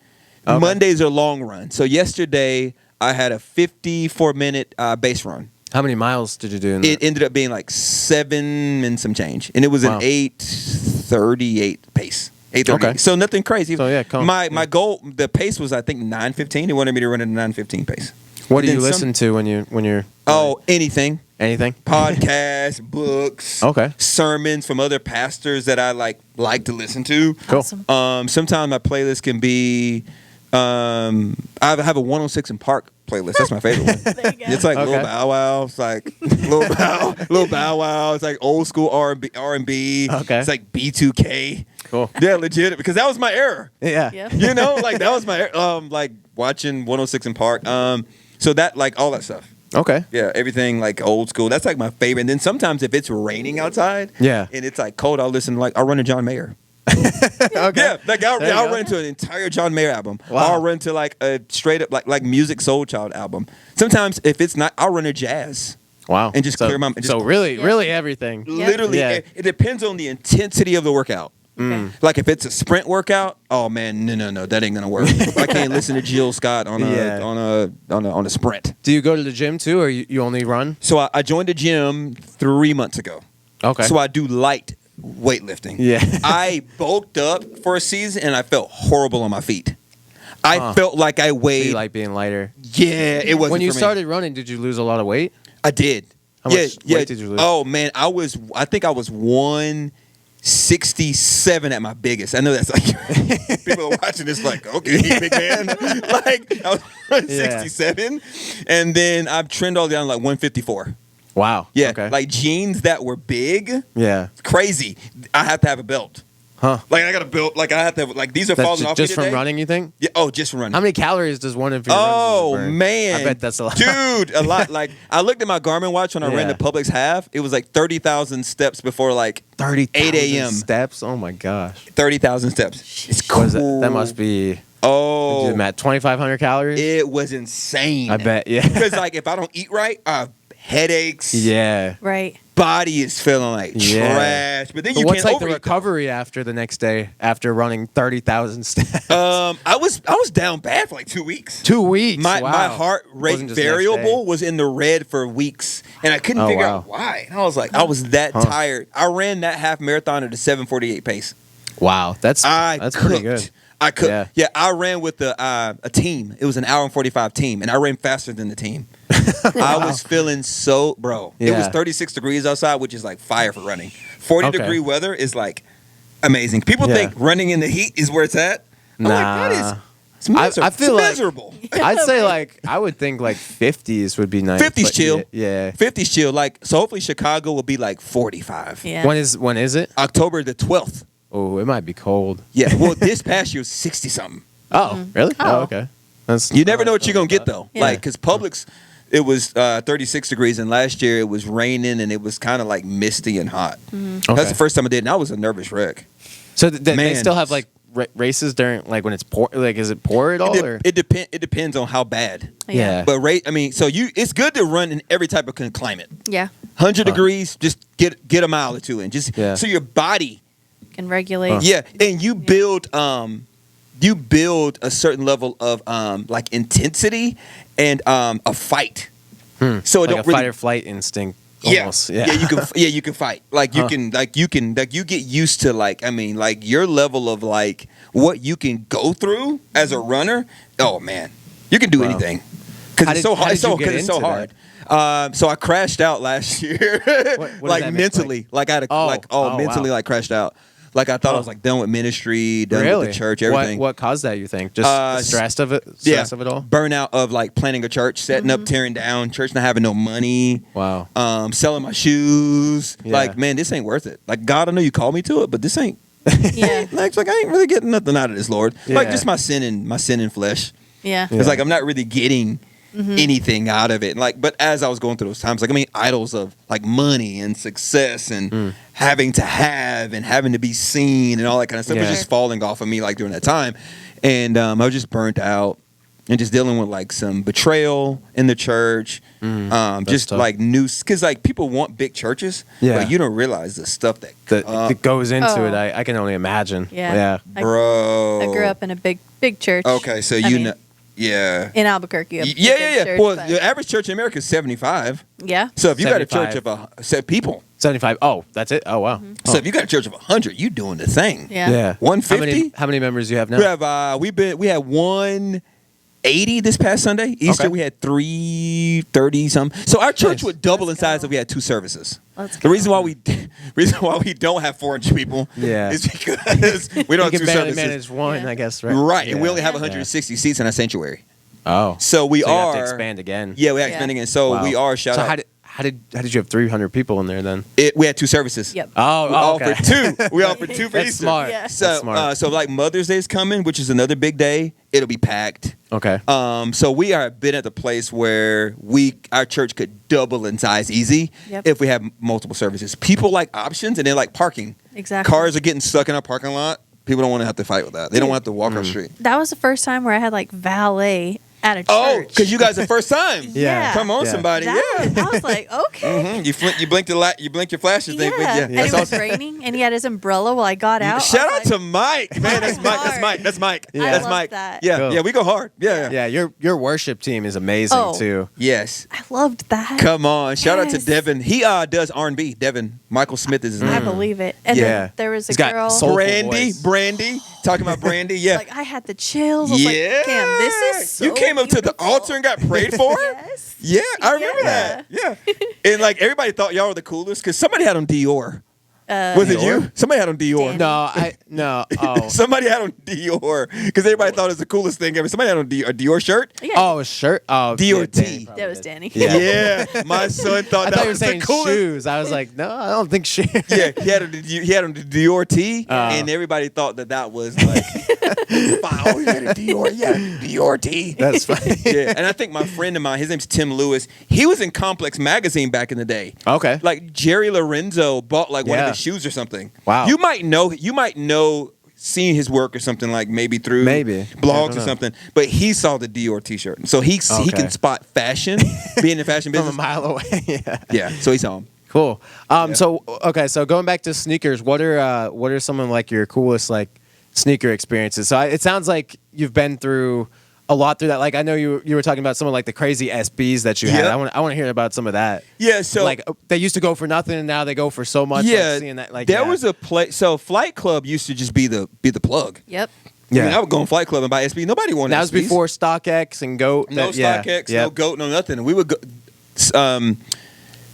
Okay. Mondays are long run. So yesterday I had a 54-minute base run. How many miles did you do? In It ended up being like 7 and some change, and it was Wow. an 8:38 pace. 8:38. Okay. So nothing crazy. So, yeah, my goal, the pace was I think 9:15. They wanted me to run at a 9:15 pace. What do And you then listen to when you're? Oh, anything. Anything? Podcasts, books, Okay. sermons from other pastors that I like to listen to. Cool. Awesome. Sometimes my playlist can be. I have a 106 in Park playlist. That's my favorite one. There you go. It's like Okay. Lil Bow Wow. It's like Lil Bow Wow. It's like old school R&B. Okay. It's like B2K. Cool. Yeah, legit. Because that was my era. Yeah. Yep. You know, like that was my like watching 106 in Park. So that like all that stuff. Okay. Yeah, everything like old school. That's like my favorite. And then sometimes if it's raining outside, Yeah. and it's like cold, I'll run to John Mayer. Okay. Yeah, like There you I'll go. run into an entire John Mayer album. Wow. I'll run to like a straight up like Music Soul Child album. Sometimes if it's not, I'll run to jazz. Wow. And just clear my- just- So really, Yeah. really everything. Yeah. Literally, Yeah. it depends on the intensity of the workout. Okay. Like if it's a sprint workout, oh man, no, that ain't gonna work. I can't listen to Jill Scott on Yeah. a sprint. Do you go to the gym too, or you only run? So I joined the gym 3 months ago. Okay. So I do light weightlifting. Yeah. I bulked up for a season and I felt horrible on my feet. I Huh. felt like I Do weighed. you like being lighter? Yeah, it wasn't When you for me. started running, did you lose a lot of weight? I did. How yeah, much yeah. weight did you lose? Oh man, I think I was 167 at my biggest. I know that's like people are watching this like, okay, big man. Like I was 167, and then I've trended all down to like 154. Wow. Yeah, Okay. like jeans that were big, yeah. crazy. I have to have a belt. Huh. Like I got a belt. Like I have to have. Like these are That's falling off just me from today. running, you think? Yeah. Oh, just from running. How many calories does one of your Oh runs burn? man, I bet that's a lot. dude. A lot. Like I looked at my Garmin watch when I ran Yeah. the Publix half. It was like 30,000 steps before like 30,000 8 a.m. steps. Oh my gosh. 30,000 steps. It's cool. What is that? That must be. Oh, I'm at 2,500 calories. it was insane. I bet. Yeah. Because like if I don't eat right, headaches. Yeah. Right. Body is feeling like Yeah. trash. But then But you what's can't like the overeat. recovery after the next day after running 30,000 steps? I was down bad for like 2 weeks. 2 weeks. My Wow. heart rate Wasn't just next variable day. was in the red for weeks, and I couldn't Oh, figure wow. out why. And I was like, I was that Huh. tired. I ran that half marathon at a 7:48 pace. Wow. That's Cooked. pretty good. I could. Yeah. Yeah, I ran with a team. It was an hour and 45 team, and I ran faster than the team. I was feeling so, bro. It was Yeah. 36 degrees outside, which is like fire for running. 40-degree Okay. weather is like amazing. People Yeah. think running in the heat is where it's at. I'm like, that Nah. is I feel like miserable. I'd say like I would think like 50s would be nice. 50s chill. Yeah. 50s chill. Like, so hopefully Chicago will be like 45. Yeah. When is it? October the 12th. Oh, it might be cold. Yeah. Well, this past year was 60 something. Oh, really? Oh. Okay. That's, You never know what you're gonna get though. Yeah. Like, cause Publix, it was 36 degrees, and last year it was raining and it was kind of like misty and hot. Okay. That's the first time I did, and I was a nervous wreck. So they Man. still have like races during like when it's poor. Like, is it poor at all? Or? It depends on how bad. Yeah. But it's good to run in every type of climate. Yeah. 100 degrees, just get a mile or two in, just so your body. Can regulate. Yeah, and you build a certain level of like intensity and a fight. So it Like don't a really fight or flight instinct. Almost. Yeah. you can fight. Like you you get used to like your level of like what you can go through as a runner. Oh man, you can do anything because it's so hard. It's so hard. So I crashed out last year, What like does that mean? mentally. Like I had mentally wow. like crashed out. Like I thought I was like done with ministry, done Really? with the church, everything. What caused that? You think just the stress of it? Stress of it all? Burnout of like planning a church, setting up, tearing down, church not having no money. Wow. Selling my shoes. Yeah. Like, man, this ain't worth it. Like, God, I know you called me to it, but this ain't. Yeah. Like, it's like I ain't really getting nothing out of this, Lord. Like Yeah. just my sin in flesh. Yeah. It's like I'm not really getting anything out of it. Like, but as I was going through those times, like idols of like money and success and having to have and having to be seen and all that kind of stuff was just falling off of me like during that time. And I was just burnt out and just dealing with like some betrayal in the church. Just tough. like because like people want big churches, but you don't realize the stuff that goes into Oh. it. I can only imagine. Yeah. bro. I grew up in a big church. Okay, so yeah. In Albuquerque. Yeah. Church, Well, but- the average church in America is 75. yeah. So if you got a 75. church of set people, 75. Oh, that's it. Oh wow. so if you got a church of 100, you doing the thing. Yeah. Yeah. 150? How many members do you have now? We have we had 180 this past Sunday. Easter Okay. we had 330 something. So our church Nice. would double in Let's size go. if we had 2 services. Let's The go. reason why we don't have 400 people is because we don't you have 2 can barely services. manage one, Yeah. I guess, right? Right, Yeah. and we only have Yeah. 160 seats in our sanctuary. Oh. So we you are have to expand again. Yeah, we are Yeah. expanding it. So Wow. we are shout So out. how did you have 300 people in there then? We had 2 services. Yep. Oh, We okay. offered 2. We offered 2 for That's Easter. smart. Yeah. So, That's smart. so like Mother's Day is coming, which is another big day. It'll be packed. Okay. So we are been at the place where our church could double in size easy Yep. if we have multiple services. People like options and they like parking. Exactly. Cars are getting stuck in our parking lot. People don't want to have to fight with that. They don't want to have to walk our street. That was the first time where I had like valet at a church. Oh, because you guys the first time. Yeah. Come on, Yeah. somebody. That Yeah. was, I was like, okay. You blinked your flashes. Yeah. And That's it was awesome. raining, and he had his umbrella while I got out. Shout I out was to like, Mike. Man, that's Mike. That's hard. Mike. That's Mike. Yeah. That's I love Mike. that. Yeah, Cool. yeah, we go hard. Yeah. Yeah, your worship team is amazing Oh. too. Yes. I loved that. Come on. Shout out to Yes. Devin. He does R&B. Devin. Michael Smith is his I name. believe it. And Yeah. then there was a He's got girl. soul- Brandy. voice. Brandy. Talking about Brandy. Yeah. Like I had the chills. I was like, damn, this is so You came up to the beautiful. altar and got prayed for? Yes. Yeah, I remember Yeah. that. Yeah. And like everybody thought y'all were the coolest because somebody had on Dior. Was it you? Somebody had on Dior. Dan. No. Oh. Somebody had on Dior because everybody thought it was the coolest thing ever. Somebody had on a Dior shirt. Yeah. Oh, a shirt. Oh, DOT. yeah, Danny probably That was did. Danny. Yeah. Yeah, my son thought I that thought you were was the saying coolest. shoes. I was like, no, I don't think shoes. Yeah, he had on the Dior tee, and everybody thought that was like, wow, he had a Dior tee. That's funny. Yeah, and I think my friend of mine, his name's Tim Lewis. He was in Complex magazine back in the day. Okay. Like Jerry Lorenzo bought like one of Yeah. his shoes or something. Wow. You might know seeing his work or something like maybe through Maybe. I blogs don't or know. something. But he saw the Dior t-shirt. So he Okay. can spot fashion, being in the fashion From a business. mile away. Yeah. Yeah, so he saw him. Cool. So going back to sneakers, what are some of like your coolest like sneaker experiences? So it sounds like you've been through a lot through that. Like I know you were talking about some of like the crazy SBs that you had. Yep. I want to hear about some of that. Yeah, so like they used to go for nothing and now they go for so much. yeah, like, seeing that like there was a place. So Flight Club used to just be the plug. Yep. I mean, I would go on Flight Club and buy SB. Nobody wanted that was SBs. before StockX and Goat. No StockX, no Goat, no nothing. We would go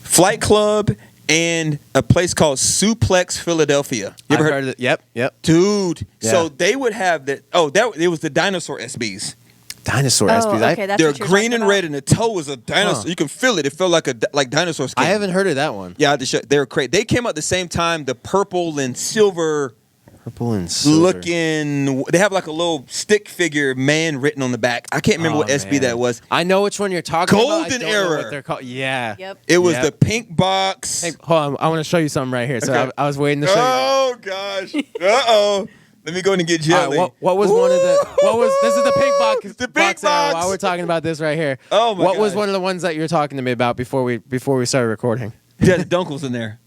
Flight Club and a place called Suplex Philadelphia. You ever heard of it? Yep. Dude. Yeah. So they would have that. Oh, it was the dinosaur SBs. Dinosaur Oh, SPs. okay, that's They're what you're green talking and about. red, and the toe was a dinosaur. Huh. You can feel it. It felt like dinosaur skin. I haven't heard of that one. Yeah, I had to show, they were crazy. They came out the same time. The purple and silver Purple and silver. looking. They have like a little stick figure man written on the back. I can't remember Oh, what SB man. that was. I know which one you're talking about. I Golden don't know era. what they're called. Yeah. Yep. It was Yep. the pink box. Hey, hold on. I want to show you something right here. So Okay. I was waiting to show you. Oh gosh. Uh-oh. Let me go in and get jelly. All right, what was one of the? What was this is the pink box? The pink box era box. while we're talking about this right here. Oh, my What was gosh. one of the ones that you were talking to me about before we started recording? Yeah, the dunkles in there.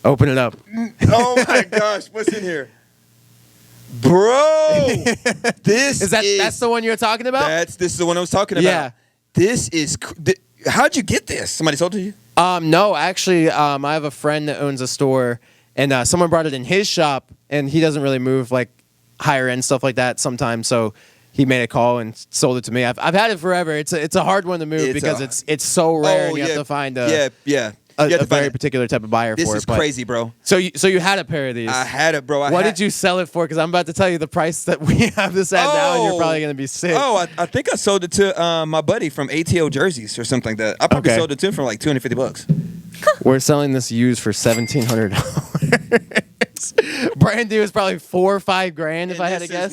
Open it up. Oh my gosh, what's in here? Bro, this Is that's the one you're talking about? This is the one I was talking about. Yeah. This is how'd you get this? Somebody sold it to you? No, actually, I have a friend that owns a store, and someone brought it in his shop, and he doesn't really move like higher end stuff like that sometimes, so he made a call and sold it to me. I've had it forever. It's a hard one to move because it's so rare, and you have to find a very particular type of buyer This for it. is crazy, bro. So you had a pair of these. I had it, bro. What did you sell it for? Because I'm about to tell you the price that we have this at now, and you're probably going to be sick. Oh, I think I sold it to my buddy from ATO Jerseys or something like that. I probably Okay. sold it to him for like $250. We're selling this used for $1,700. Brand new is probably $4 or $5 grand if I had to guess.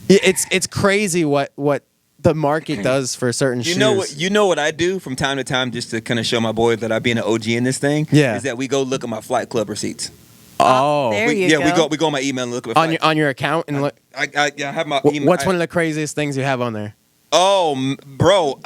It's crazy what the market does for certain shoes. You know what I do from time to time just to kind of show my boys that I be an OG in this thing? Yeah. Is that we go look at my flight club receipts. Oh, There you go. we go on my email and look at my on your account and look. I have my email. What's one of the craziest things you have on there? Oh, bro.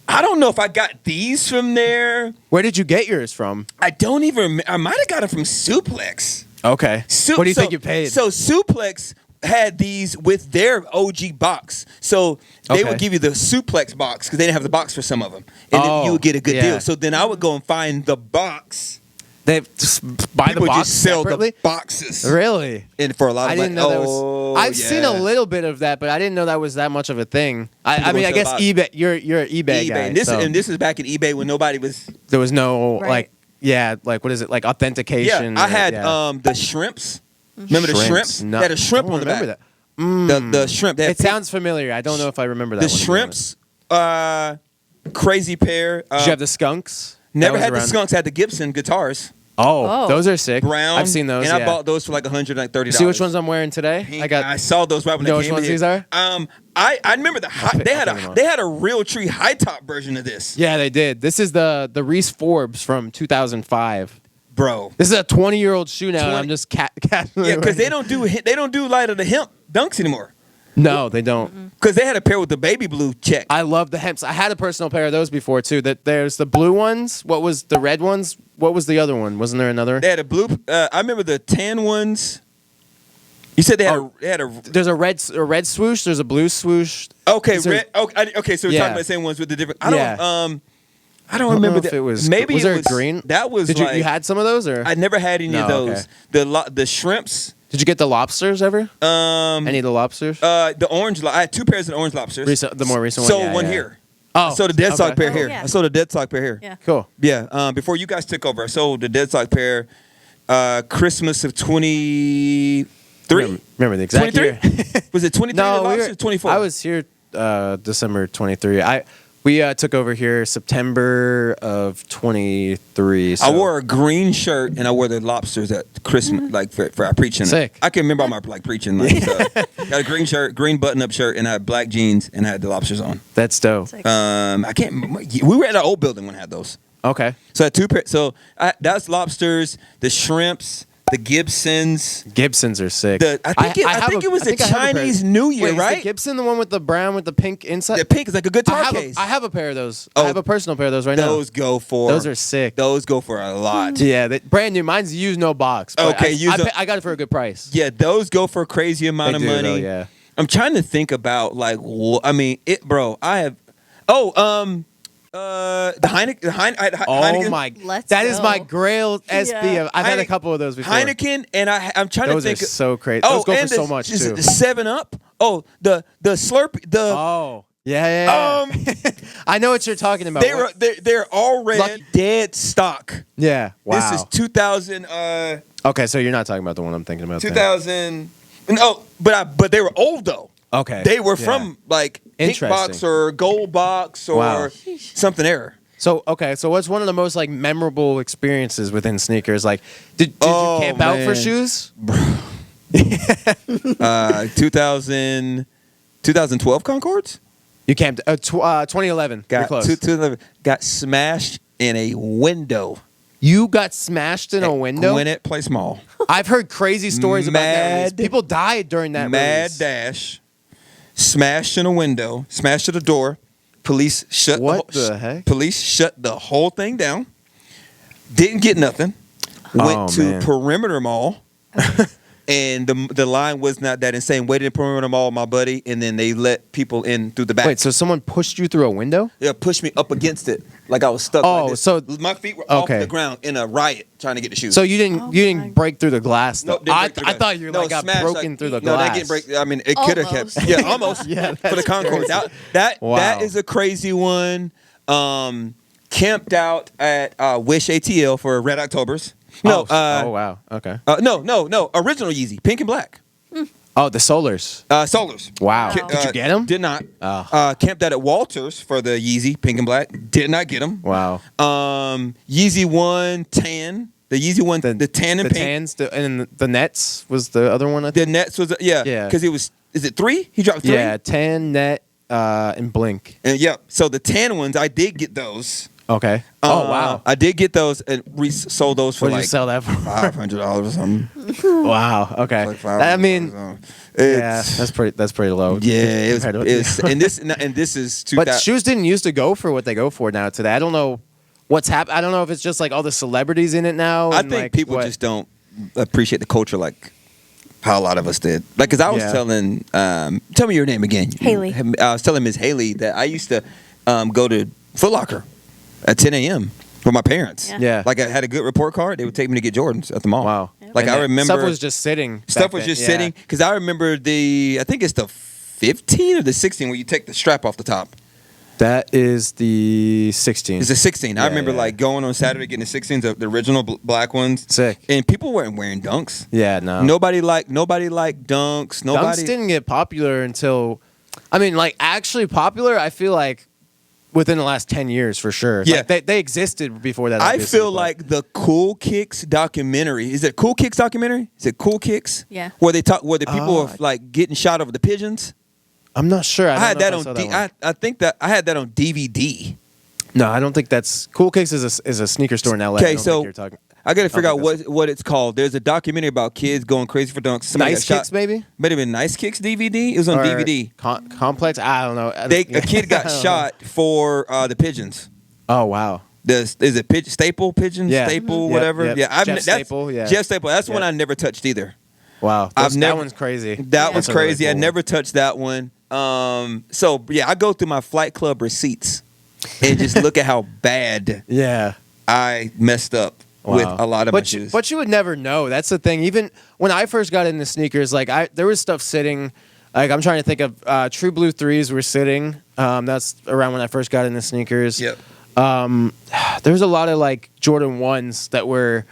I don't know if I got these from there. Where did you get yours from? I don't even. I might have got them from Suplex. Okay. What do you think you paid? So Suplex had these with their OG box. So they Okay. would give you the Suplex box because they didn't have the box for some of them, and then you would get a good yeah. deal. So then I would go and find the box. They just buy People the box just sell separately? the boxes, Really? and for a lot of I didn't money. know that was. I've seen a little bit of that, but I didn't know that was that much of a thing. I People mean, I sell guess box. eBay. You're an eBay guy. And this, so and this is back in eBay when nobody was. there was no Right. what is it like authentication? Yeah, I had yeah. the shrimps. Remember the shrimps? No, They had a shrimp I don't on the back. remember that. The shrimp. They had It sounds familiar. I don't know if I remember that. the one, to be shrimps. Crazy pair. honest. Did you have the skunks? Never That was had the around- skunks. Had the Gibson guitars. Oh, Oh. those are sick. Brown. I've seen those. And I yeah. bought those for like $130. See which ones I'm wearing today? Pink. I got. I saw those right when You know they which came ones in. these are? I remember the high, pick- they I'll had pick them a up. they had a real tree high top version of this, Yeah, they did. This is the Reese Forbes from 2005. bro. This is a 20-year-old shoe now, and 20 I'm just casually Yeah, because wearing they don't do light of the hemp dunks anymore. it. No, they don't. Because they had a pair with the baby blue check. I love the hemps. I had a personal pair of those before too. That there's the blue ones. What was the red ones? What was the other one? Wasn't there another? They had a blue. I remember the tan ones. You said they had a There's a red swoosh. There's a blue swoosh. okay Is there- red. Okay, so we're Yeah. talking about the same ones with the different. I Yeah. don't I don't remember know that. if it was. Maybe was it there was a green? That was Did like you had some of those or? I never had any No, of those. okay. The shrimps. Did you get the lobsters ever? Any of the lobsters? The orange. I had two pairs of orange lobsters. The more recent one. Sold yeah, one yeah. here. Oh, I sold a dead sock pair Oh, here. yeah. I sold a dead sock pair here. Yeah. Cool. Yeah. Before you guys took over, I sold the dead sock pair. Christmas of 23. Remember the exact 23? year? Was it 23? No, the we lobsters? were, 24. I was here December 23. We took over here September of 23. So. I wore a green shirt and I wore the lobsters at Christmas, like for our preaching. Sick. I can remember all my like preaching. Like, so. Got a green shirt, green button-up shirt, and I had black jeans and I had the lobsters on. That's dope. Sick. I can't. We were at our old building when I had those. Okay. So I had two pairs. So that's lobsters, the shrimps, the Gibsons. Gibsons are sick. I think it was the Chinese New Year, Wait, right? Is the Gibson the one with the brown with the pink inside? The pink is like a guitar case. I have a pair of those. Oh, I have a personal pair of those right those go for. now. Those are sick. Those go for a lot. Yeah, brand new. Mine's used no box. but Okay, I got it for a good price. Yeah, those go for a crazy amount They of do, money. though, yeah. I'm trying to think about like, I mean, bro. I have. The Heineken. Oh Heineken. my! Let's that is go. my Grail SB. Yeah. I've had a Heine- couple of those before. Heineken, and I'm trying Those to are think. so crazy. Those go for and so much is it too. the 7 Up. Oh, the Slurpee. Oh, Yeah. I know what you're talking about. They're already dead stock. Yeah. Wow. This is 2000. Okay, so you're not talking about the one I'm thinking about. 2000. No, but they were old though. Okay. They were from like pink box or gold box or something era. So what's one of the most like memorable experiences within sneakers? Like, did you camp out for shoes? 2012 Concords. You camped 2011. You're close. 2011 got smashed in a window. You got smashed in a window? Gwinnett Place Mall. I've heard crazy stories about that release. People died during that release. Dash. Smashed in a window. Smashed at a door. Police shut the heck? Police shut the whole thing down. Didn't get nothing. Went to Perimeter Mall. And the line was not that insane. Waited in Perimeter Mall, my buddy, and then they let people in through the back. Wait, so someone pushed you through a window? Yeah, pushed me up against it like I was stuck. Oh, like this. so my feet were off the ground in a riot trying to get the shoes. So you didn't break through the glass? No, I thought you got broken through the glass. No, they didn't break. I mean, it could have kept. Yeah, almost. Yeah, for the Concord. That is a crazy one. Camped out at Wish ATL for Red Octobers. No. Oh wow. Okay. No. Original Yeezy, pink and black. Oh, the Solars. Solars. Wow. Did you get them? Did not. Camped out at Walters for the Yeezy, pink and black. Did not get them. Wow. Yeezy 1 tan. The Yeezy 1, the tan and the pink. Tans, and the Nets was the other one. I think. The Nets was yeah. Because it was. Is it 3? He dropped 3. Yeah, tan, net, and blink. And so the tan ones, I did get those. Okay. Oh wow. I did get those and sold those for what did like you sell that for? $500 or something. Wow. Okay. Like I mean, that's pretty low. Yeah, it was and this is 2000. But shoes didn't used to go for what they go for now today. I don't know what's happened. I don't know if it's just like all the celebrities in it now. I think people just don't appreciate the culture like how a lot of us did. Like, because I was telling, tell me your name again. Haley. I was telling Miss Haley that I used to go to Foot Locker at 10 a.m. with my parents. Yeah. Like, I had a good report card. They would take me to get Jordans at the mall. Wow. Like, I remember. Stuff was just sitting. Sitting. Because I remember I think it's the 15 or the 16 where you take the strap off the top. That is the 16. It's the 16. I remember like going on Saturday getting the 16s, the original black ones. Sick. And people weren't wearing dunks. Yeah, no. Nobody liked dunks. Dunks didn't get popular until, I mean, like actually popular, I feel like within the last 10 years for sure. Yeah. Like they existed before that. I feel like the Cool Kicks documentary. Is it Cool Kicks documentary? Is it Cool Kicks? Yeah. Where the people are like getting shot over the pigeons. I'm not sure. I had that on. I think that I had that on DVD. No, I don't think that's Cool Kicks is a sneaker store in LA. Okay, so I got to figure out that's- what it's called. There's a documentary about kids going crazy for dunks. Somebody Nice got Kicks, shot. maybe? Might have been Nice Kicks DVD. It was on Or DVD. Complex? I don't know. A kid got shot for the pigeons. Oh wow. Is it Staple pigeon? Yeah. Staple, Yep, whatever. yep. Yeah, Jeff Staple. Yeah. Jeff Staple. That's one Yep. I never touched either. Wow. That one's crazy. That one's That's a really crazy. cool I one. never touched that one. So yeah, I go through my Flight Club receipts and just look at how bad Yeah. I messed up with a lot of my But shoes. but you would never know. That's the thing. Even when I first got into sneakers, like there was stuff sitting. Like I'm trying to think of True Blue 3s were sitting. That's around when I first got into sneakers. Yep. There was a lot of like Jordan 1s that were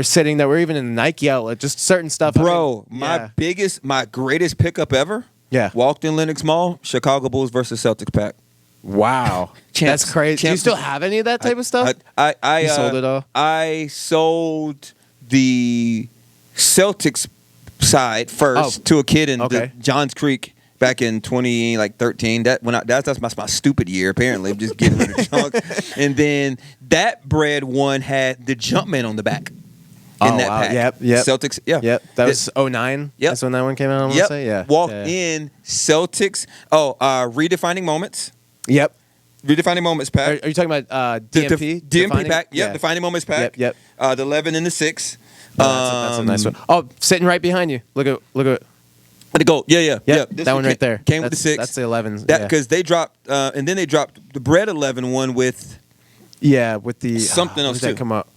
sitting, that were even in the Nike outlet, just certain stuff. Bro, I mean, my greatest pickup ever. Yeah. Walked in Lenox Mall, Chicago Bulls versus Celtics pack. Wow. That's crazy. Do you still have any of that type of stuff? I You sold it all? I sold the Celtics side first to a kid in Johns Creek back in 2013. That's my stupid year apparently. I'm just getting rid of junk. And then that bread one had the Jumpman on the back. In that pack. Yep. Celtics, yeah. Yep. That was 09. Yep. That's when that one came out, I want to say. Yeah. Walked in Celtics. Redefining Moments. Yep. Redefining Moments pack. Are you talking about DMP? DMP Defining? pack. Yep. Yeah. Defining Moments pack. Yep. The 11 and the 6. That's a nice one. Oh, sitting right behind you. Look at. The gold. Yeah. Yep. That one right there. Came with the 6. That's the 11s. Because they dropped, and then they dropped the bread 11 one with. Yeah, with the something else did too. that come up?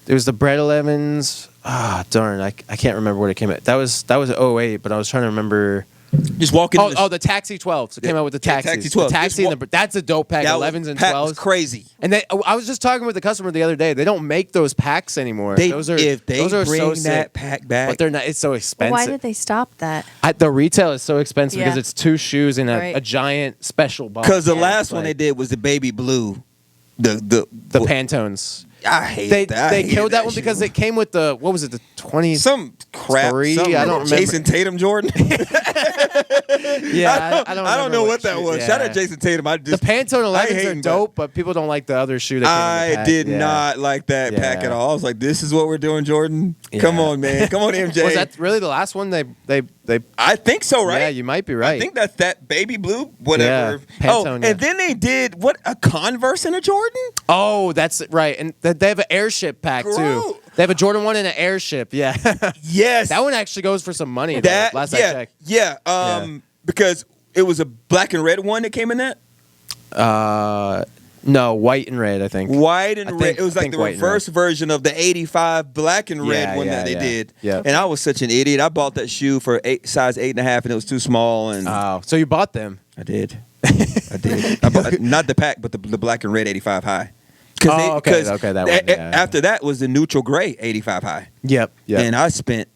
There was the bread 11s. Darn, I can't remember what it came at. That was 08, but I was trying to remember. Just walking. Oh, the Taxi 12. So it came out with the Taxis. Taxi 12. The Taxi and that's a dope pack. 11s and 12s. Was crazy. And I was just talking with the customer the other day. They don't make those packs anymore. If they bring so that sick, pack back, but they're not. It's so expensive. Why did they stop that? The retail is so expensive because Yeah. it's 2 shoes in Right. a giant special box. because the Yeah. last one they did was the baby blue. The Pantones. I hate They that. I they hated killed that one shit. because it came with the what was it, the 20? some crap. Three? Some I don't remember. Jason Tatum Jordan. Yeah, I don't know what that shoe- was. yeah. Shout out Jason Tatum. I The just Pantone 11s hate are him, dope, but people don't like the other shoe that came in the I pack. did Yeah. not like that pack Yeah. at all. I was like, "This is what we're doing, Jordan. Come Yeah. on, man. Come on, MJ." Was that really the last one they I think so, right? Yeah, you might be right. I think that's that baby blue, whatever. Yeah, Pantone, yeah. and then they did a Converse and a Jordan. Oh, that's right. And they have an airship pack too. Bro. They have a Jordan 1 and an airship. Yeah. Yes, That one actually goes for some money. That though, last I yeah, checked. yeah. Because it was a black and red one that came in that. No, white and red, I think. White and I red. think- It was I like think the white and reverse version of the '85 black and red Yeah, one yeah, that they yeah. did. Yeah. And I was such an idiot. I bought that shoe for size 8.5, and it was too small. And Oh, so you bought them? I did. I did. I bought, not the pack, but the black and red 85 high. Oh, okay, that one, yeah. After that was the neutral gray 85 high. Yep. Yep. And I spent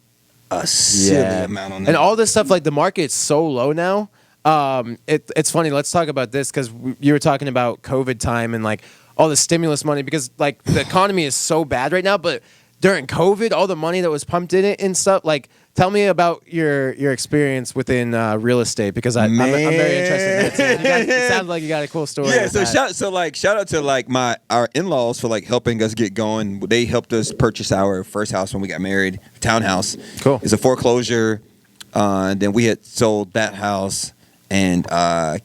a silly amount on that. And all this stuff, like the market's so low now. It's funny. Let's talk about this because you were talking about COVID time and like all the stimulus money because like the economy is so bad right now. But during COVID, all the money that was pumped in it and stuff. Like, tell me about your experience within real estate because I'm very interested in that too. It sounds like you got a cool story. Yeah, with so that. shout out to like our in-laws for like helping us get going. They helped us purchase our first house when we got married, townhouse. Cool. It's a foreclosure. And then we had sold that house and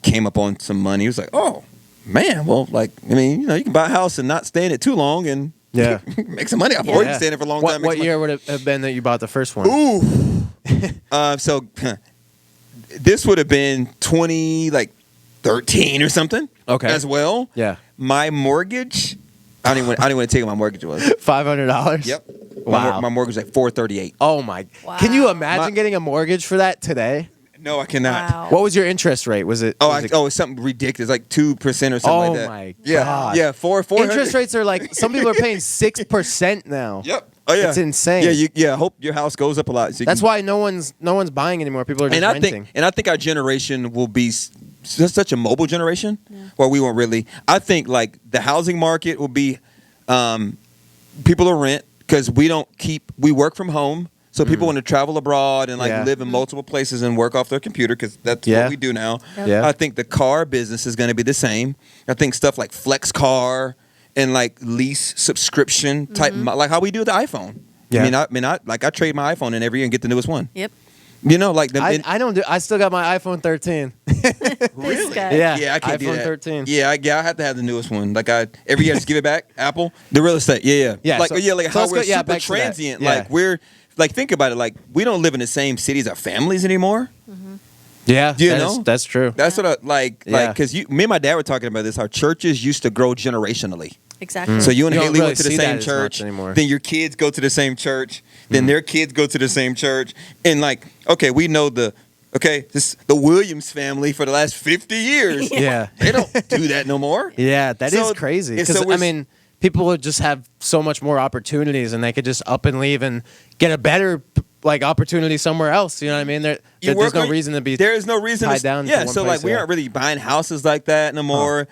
came up on some money. It was like, oh man, well, like I mean, you can buy a house and not stay in it too long and Yeah. make some money off. Or you can stay in it for a long time. What year would it have been that you bought the first one? Ooh. So this would have been 2013 or something. Okay. As well. Yeah. My mortgage. I didn't want to tell you what my mortgage was. $500. Yep. Wow. My mortgage was like $438. Oh my! Wow. Can you imagine getting a mortgage for that today? No, I cannot. Wow. What was your interest rate? Was it? It's something ridiculous, like 2% or something like that. Oh my Yeah, God. yeah, 400. Interest rates are like some people are paying 6% now. Yep. Oh yeah, It's insane. Yeah, I hope your house goes up a lot. So That's why no one's buying anymore. People are just renting. I think our generation will be such a mobile generation where we won't really. I think like the housing market will be, people will rent because we work from home. So people want to travel abroad and like live in multiple places and work off their computer because that's what we do now. Yep. Yeah. I think the car business is going to be the same. I think stuff like flex car and like lease subscription type, like how we do with the iPhone. Yeah. I trade my iPhone in every year and get the newest one. Yep. Like I don't do. I still got my iPhone 13. This guy. Yeah, I can't do iPhone that. 13. Yeah, I have to have the newest one. Like every year I just give it back. Apple, the real estate. Yeah. Yeah, Like so- like so how let's we're go- yeah, super back to that. transient. Yeah. Like we're like think about it. Like we don't live in the same city as our families anymore. Yeah, You that know? is- that's true. That's what I like. Yeah. Because me and my dad were talking about this. Our churches used to grow generationally. Exactly. So you and You don't Haley really went to the see that same as church. much anymore. Then your kids go to the same church. Then their kids go to the same church. And like, okay, we know the Williams family for the last 50 years. Yeah. They don't do that no more. Yeah, that is So- crazy. and so Because we're- I mean, people would just have so much more opportunities, and they could just up and leave and get a better like opportunity somewhere else. You know what I mean? There's no reason to be. There is no reason tied to, down to Yeah, one so place, like we yeah. aren't really buying houses like that no more.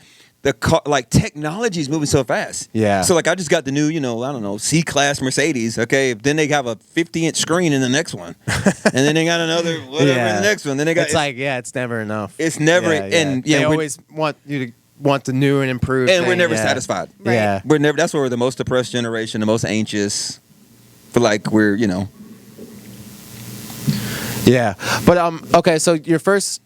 Technology is moving so fast. Yeah. So like I just got the new, I don't know, C-Class Mercedes. Okay, then they have a 50-inch screen in the next one, and then they got another whatever in the next one. Then they got it's never enough. it's never and they we're- always want you to want the new and improved. and we're thing, never yeah. satisfied. Right. Yeah. We're never. That's why we're the most depressed generation, the most anxious. But like we're Yeah, but okay. So your first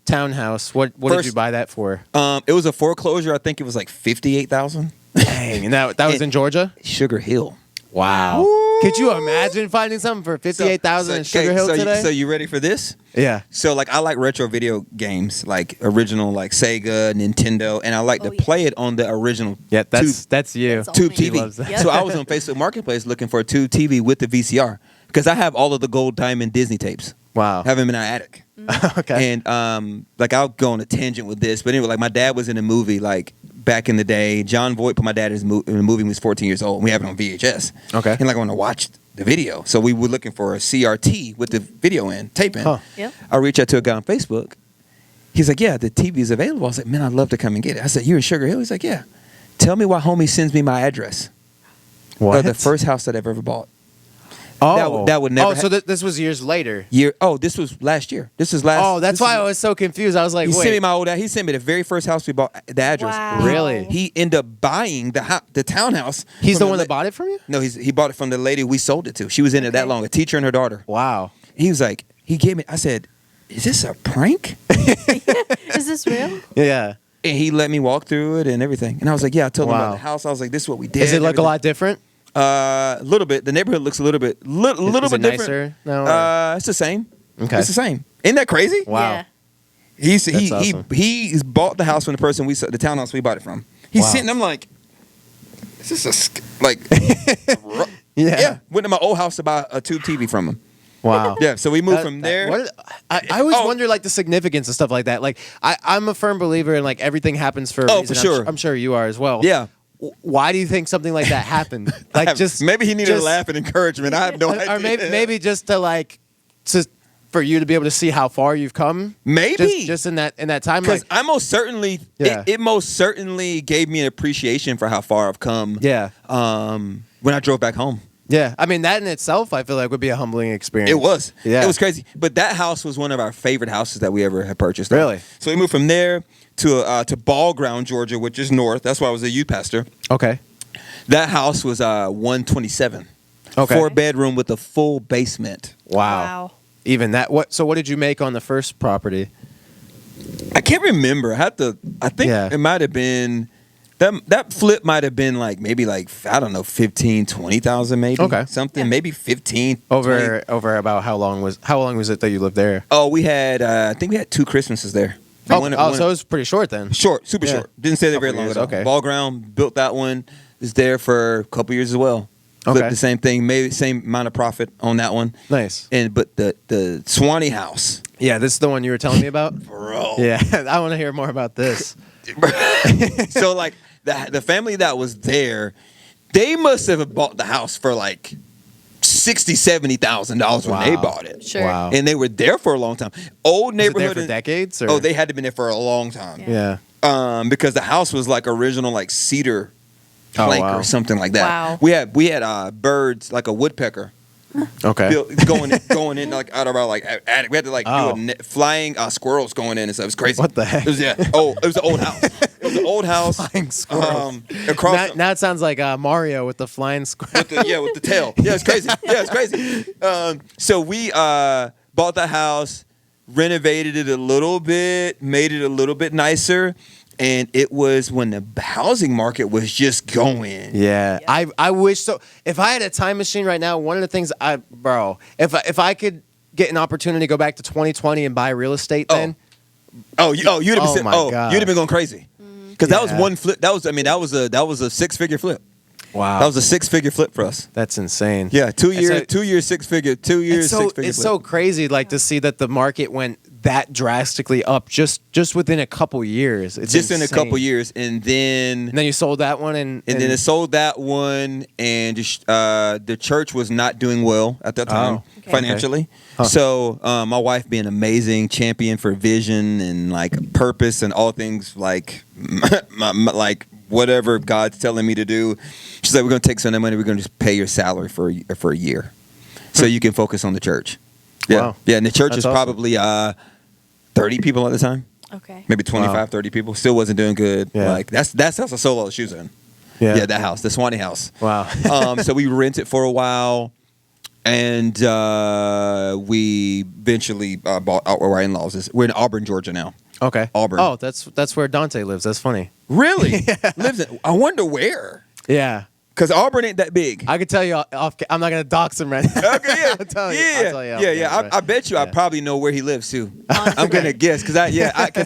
townhouse. What did First- you buy that for? it was a foreclosure. I think it was like 58,000. Dang, and that was in Georgia. Sugar Hill. Wow. Could you imagine finding something for 58,000 in Sugar Hill today? So you ready for this? Yeah. So like I like retro video games, like original like Sega, Nintendo, and I like to play it on the original. Yeah, that's you. That's Tube He TV. loves that. So I was on Facebook Marketplace looking for a Tube TV with the VCR because I have all of the gold diamond Disney tapes. Wow. I have them in our attic. Okay. And like I'll go on a tangent with this, but anyway, like my dad was in a movie like back in the day. John Voight put my dad in a movie when he was 14 years old. And we have it on VHS. Okay. And like I want to watch the video, so we were looking for a CRT with the video in, tape in. Huh. Yep. I reached out to a guy on Facebook. He's like, yeah, the TV is available. I was like, man, I'd love to come and get it. I said, you're in Sugar Hill? He's like, yeah. Tell me why homie sends me my address. What? Of the first house that I've ever bought. Oh. That would never. Oh, so this was years later. This was last year. This is last. Oh, that's why I was so confused. I was like, He wait. sent me my old. He sent me the very first house we bought. The address. Wow. Really? He ended up buying the townhouse. He's from the one that bought it from you? No, he bought it from the lady we sold it to. She was in it that long. A teacher and her daughter. Wow. He was like, he gave me. I said, is this a prank? Is this real? Yeah. And he let me walk through it and everything. And I was like, yeah. I told him Wow. about the house. I was like, this is what we did. Does it look a everything. lot different? A little bit. The neighborhood looks a little bit, little Is bit it different. nicer now? It's the same. Okay. It's the same. Isn't that crazy? Wow. Yeah. He awesome. he's bought the house from the person the townhouse we bought it from. He's Wow. sitting. I'm like, is this like? Yeah. Went to my old house to buy a tube TV from him. Wow. Yeah, so we moved from there. I always Oh. wonder like the significance of stuff like that. Like I'm a firm believer in like everything happens for a Oh, reason. for sure. I'm sure you are as well. Yeah. Why do you think something like that happened? Like just maybe he needed just- a laugh and encouragement. I have no idea. or maybe just to like for you to be able to see how far you've come. Maybe. just in that time. Because Like, I most certainly, Yeah. it most certainly gave me an appreciation for how far I've come. yeah, When I drove back home. yeah. I mean that in itself, I feel like would be a humbling experience. It was. Yeah. It was crazy. But that house was one of our favorite houses that we ever had purchased. Really? So we moved from there to Ball Ground, Georgia, which is north. That's why I was a youth pastor. Okay. That house was 127. Okay. 4-bedroom with a full basement. Wow. Even that. So what did you make on the first property? I can't remember. I think Yeah. it might have been that flip might have been like maybe like I don't know 15, 20,000 maybe. Okay. Something Yeah. maybe 15 20. Over about how long was it that you lived there? Oh, we had I think we had 2 Christmases there. So One- it was pretty short then. Short, super Yeah. short. Didn't stay there very Couple long years, at all. okay. Ball Ground built that one. Was there for a couple years as well. Okay. Flipped the same thing, maybe same amount of profit on that one. Nice. But the Swanee house, Yeah, this is the one you were telling me about. bro. Yeah, I want to hear more about this. So like the family that was there, they must have bought the house for like $60,000-$70,000 when they Wow. bought it. Sure. Wow. And they were there for a long time. Old Was it there neighborhood for decades? Or? Oh, they had to been there for a long time. Yeah. Because the house was like original like cedar Oh, plank wow. or something like that. Wow. We had birds like a woodpecker Okay. going in like out of our like attic. We had to like Oh. do a flying squirrels going in and stuff. It was crazy. What the heck? It was it was an old house. It was an old house. Flying squirrels. Across Now it sounds like Mario with the flying squirrel. with the tail. Yeah, it's crazy. Yeah, it's crazy. So we bought the house, renovated it a little bit, made it a little bit nicer, and it was when the housing market was just going. Yeah, I wish so. If I had a time machine right now, one of the things if I could get an opportunity to go back to 2020 and buy real estate, then You'd have been Oh, my gosh. you'd have been going crazy. Because that was Yeah. one flip. That was a 6-figure flip. wow, That was a 6-figure flip for us. that's insane. Yeah, 2 It's years, a- 2 years, 6-figure, 2 years, 6-figure. It's flip. so crazy, like to see that the market went that drastically up just within a couple years. It's just in a insane. couple years, and then And then you sold that one, and then it sold that one, and the church was not doing well at that time Oh, okay. financially. Huh. So my wife, being an amazing champion for vision and like purpose and all things like like whatever God's telling me to do, she's like, we're going to take some of that money. We're going to just pay your salary for a year, so you can focus on the church. Yeah, Wow. yeah, and the church That's was awesome. probably 30 people at the time. Okay. Maybe 25, 30 people. Still wasn't doing good. Yeah. Like that's house I sold all the shoes in. Yeah, that house, the Swanee house. Wow. So we rented for a while, and we eventually bought out where our in-laws is. We're in Auburn, Georgia now. Okay. Auburn. Oh, that's where Dante lives. That's funny. Really? Lives in, I wonder where. Yeah. Because Auburn ain't that big. I could tell you off. I'm not gonna dox him right now. Okay, yeah, I'll tell you. yeah, I'll tell you off yeah, camera, yeah. right? I bet you I Yeah. probably know where he lives too. Honestly. I'm gonna guess because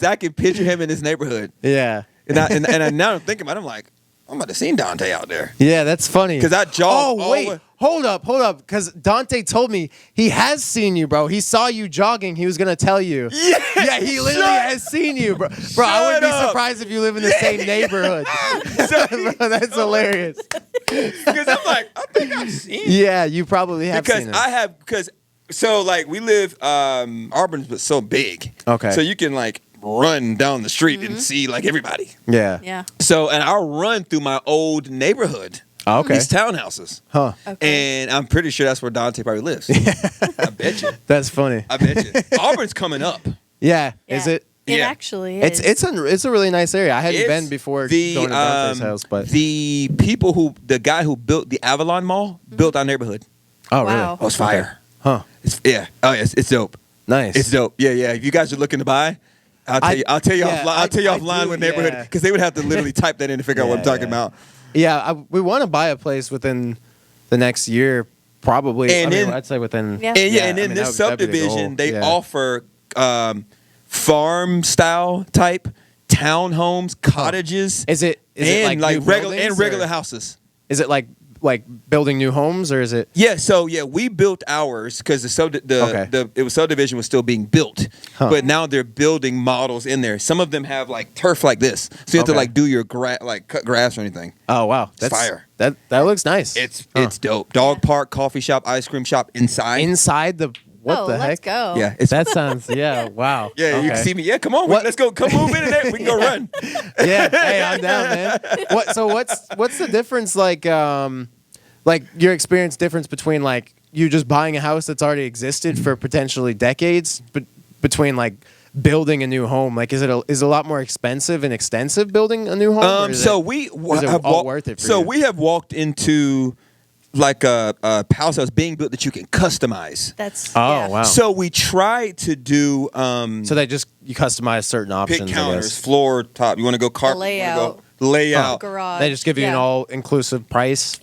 I can picture him in this neighborhood. Yeah. And I now I'm thinking about it, I'm like, I'm about to see Dante out there. Yeah, that's funny. Because I jogged. Oh, wait. Hold up. Because Dante told me he has seen you, bro. He saw you jogging. He was going to tell you. Yeah, he literally has seen you, bro. Bro, I wouldn't be surprised if you live in the same neighborhood. Bro, that's hilarious. Because I'm like, I think I've seen you. Yeah, you probably have seen him. So, like, we live, Auburn's but so big. Okay. So you can, like, run down the street and see, like, everybody. Yeah. Yeah. So, and I'll run through my old neighborhood. Oh, okay. These townhouses. Huh. Okay. And I'm pretty sure that's where Dante probably lives. I bet you. That's funny. I bet you. Auburn's coming up. Yeah. Is it? It Yeah. actually is. It's a really nice area. I hadn't It's been before the, going to Dante's house, but the guy who built the Avalon Mall built our neighborhood. oh really? Wow. Oh, it's fire. Huh. It's dope. Nice. It's dope. Yeah. If you guys are looking to buy, I'll tell you offline do, what neighborhood, yeah. because they would have to literally type that in to figure out what I'm talking about. Yeah, we want to buy a place within the next year, probably. And I'd say within. Yeah. And in this subdivision, they offer farm style type townhomes, cottages, Is it and like new regular buildings, or houses. Is it like building new homes, or is it? Yeah, so we built ours because the subdivision was still being built, but now they're building models in there. Some of them have like turf like this, so you have to like do your cut grass or anything. Oh wow, That's fire. That looks nice. It's dope. Dog park, coffee shop, ice cream shop inside. Inside the what the heck? Let's go. Yeah, That sounds wow. Yeah, you can see me. Yeah, come on, let's go. Come move in there. We can go run. Yeah, hey, I'm down, man. What's the difference like your experience difference between like you just buying a house that's already existed for potentially decades, but between like building a new home? Like is it a lot more expensive and extensive building a new home? Is it all worth it for So you? we have walked into like a house that's being built that you can customize. Wow. So we tried to do So you customize certain options. pick I counters, guess. floor, top. You want to go carpet? Layout. Garage. They just give you an Yeah. all-inclusive price.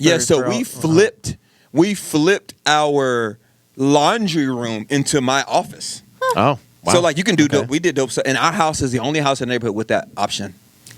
We flipped our laundry room into my office. Oh, wow. So like you can do Okay. dope. We did dope. So, and our house is the only house in the neighborhood with that option.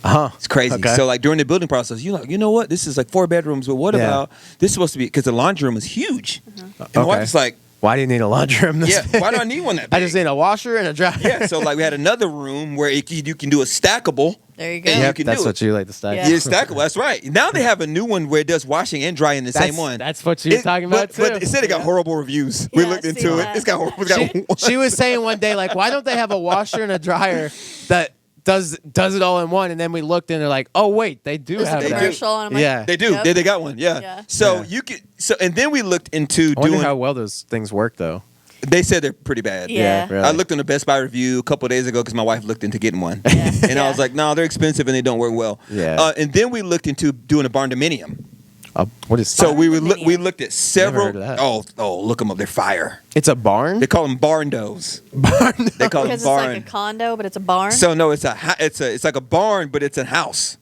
It's crazy. Okay. So like during the building process, you're like, you know what? This is like 4 bedrooms, but what about this? Is supposed to be because the laundry room is huge. And my wife's like, why do you need a laundry room? why do I need one that big? I just need a washer and a dryer. Yeah, so like we had another room where you can do a stackable. There you go. And Yep, you can that's do what it. you like to stack. Yeah. Yeah, stackable. That's right. Now they have a new one where it does washing and drying in the same one. That's what you're talking about too. But it said it got horrible reviews. We Yeah, looked I into see it. that. It's got horrible. She was saying one day, like, why don't they have a washer and a dryer that does it all in one? And then we looked and they're like, oh wait, they do There's have a They that. do. commercial, and I'm like, Yeah. They do. Yep. They got one. Yeah. Yeah. So Yeah. you could. So and then we looked into I wonder doing. how well those things work though. They said they're pretty bad. Yeah. really. I looked on the Best Buy review a couple of days ago because my wife looked into getting one, Yeah. and I was like, "No, they're expensive and they don't work well." Yeah. And then we looked into doing a barn dominium. What is So we Barn-dominium. looked at several. Never heard of that. Oh, look them up. They're fire. It's a barn? They call them barndos. Barn. They call them Because it's barn. like a condo, but it's a barn. So no, it's like a barn, but it's a house.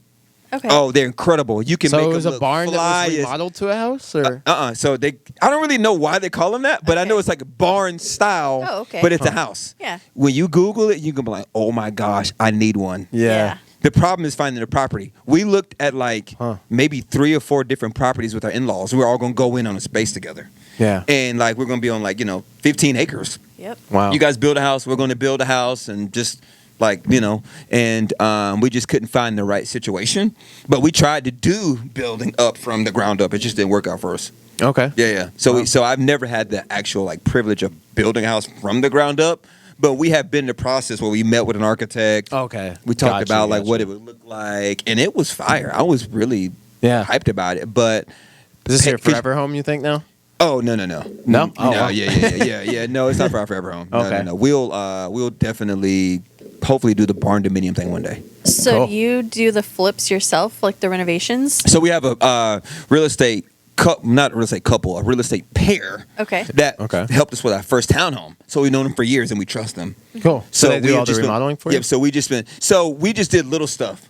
okay. Oh, they're incredible. You can So make it them was a look barn fly that was as- remodeled to a house, or So I don't really know why they call them that, but I know Okay. it's like a barn style. Oh, okay. But it's a house. Yeah. When you Google it, you can be like, "Oh my gosh, I need one." yeah. The problem is finding the property. We looked at like Huh. maybe 3 or 4 different properties with our in-laws. We were all gonna go in on a space together, Yeah. and like we're gonna be on 15 acres. Yep. Wow. You guys build a house. We're going to build a house, and just and we just couldn't find the right situation. But we tried to do building up from the ground up. It just didn't work out for us. Okay. Yeah. So I've never had the actual privilege of building a house from the ground up. But we have been in the process where we met with an architect. Okay. We talked Gotcha, about gotcha. what it would look like, and it was fire. I was really Yeah. hyped about it. But Is this your 'cause- forever home, you think now? Oh no. No? No, Oh, wow. yeah. No, it's not for our forever home. Okay. No. We'll definitely hopefully do the barn dominium thing one day. So Cool. do you do the flips yourself, like the renovations? So we have a real estate not real estate couple, a real estate pair Okay. that Okay. helped us with our first townhome. So we've known them for years and we trust them. Cool. So they do we've all the just been- remodeling for you? Yeah, so we just did little stuff.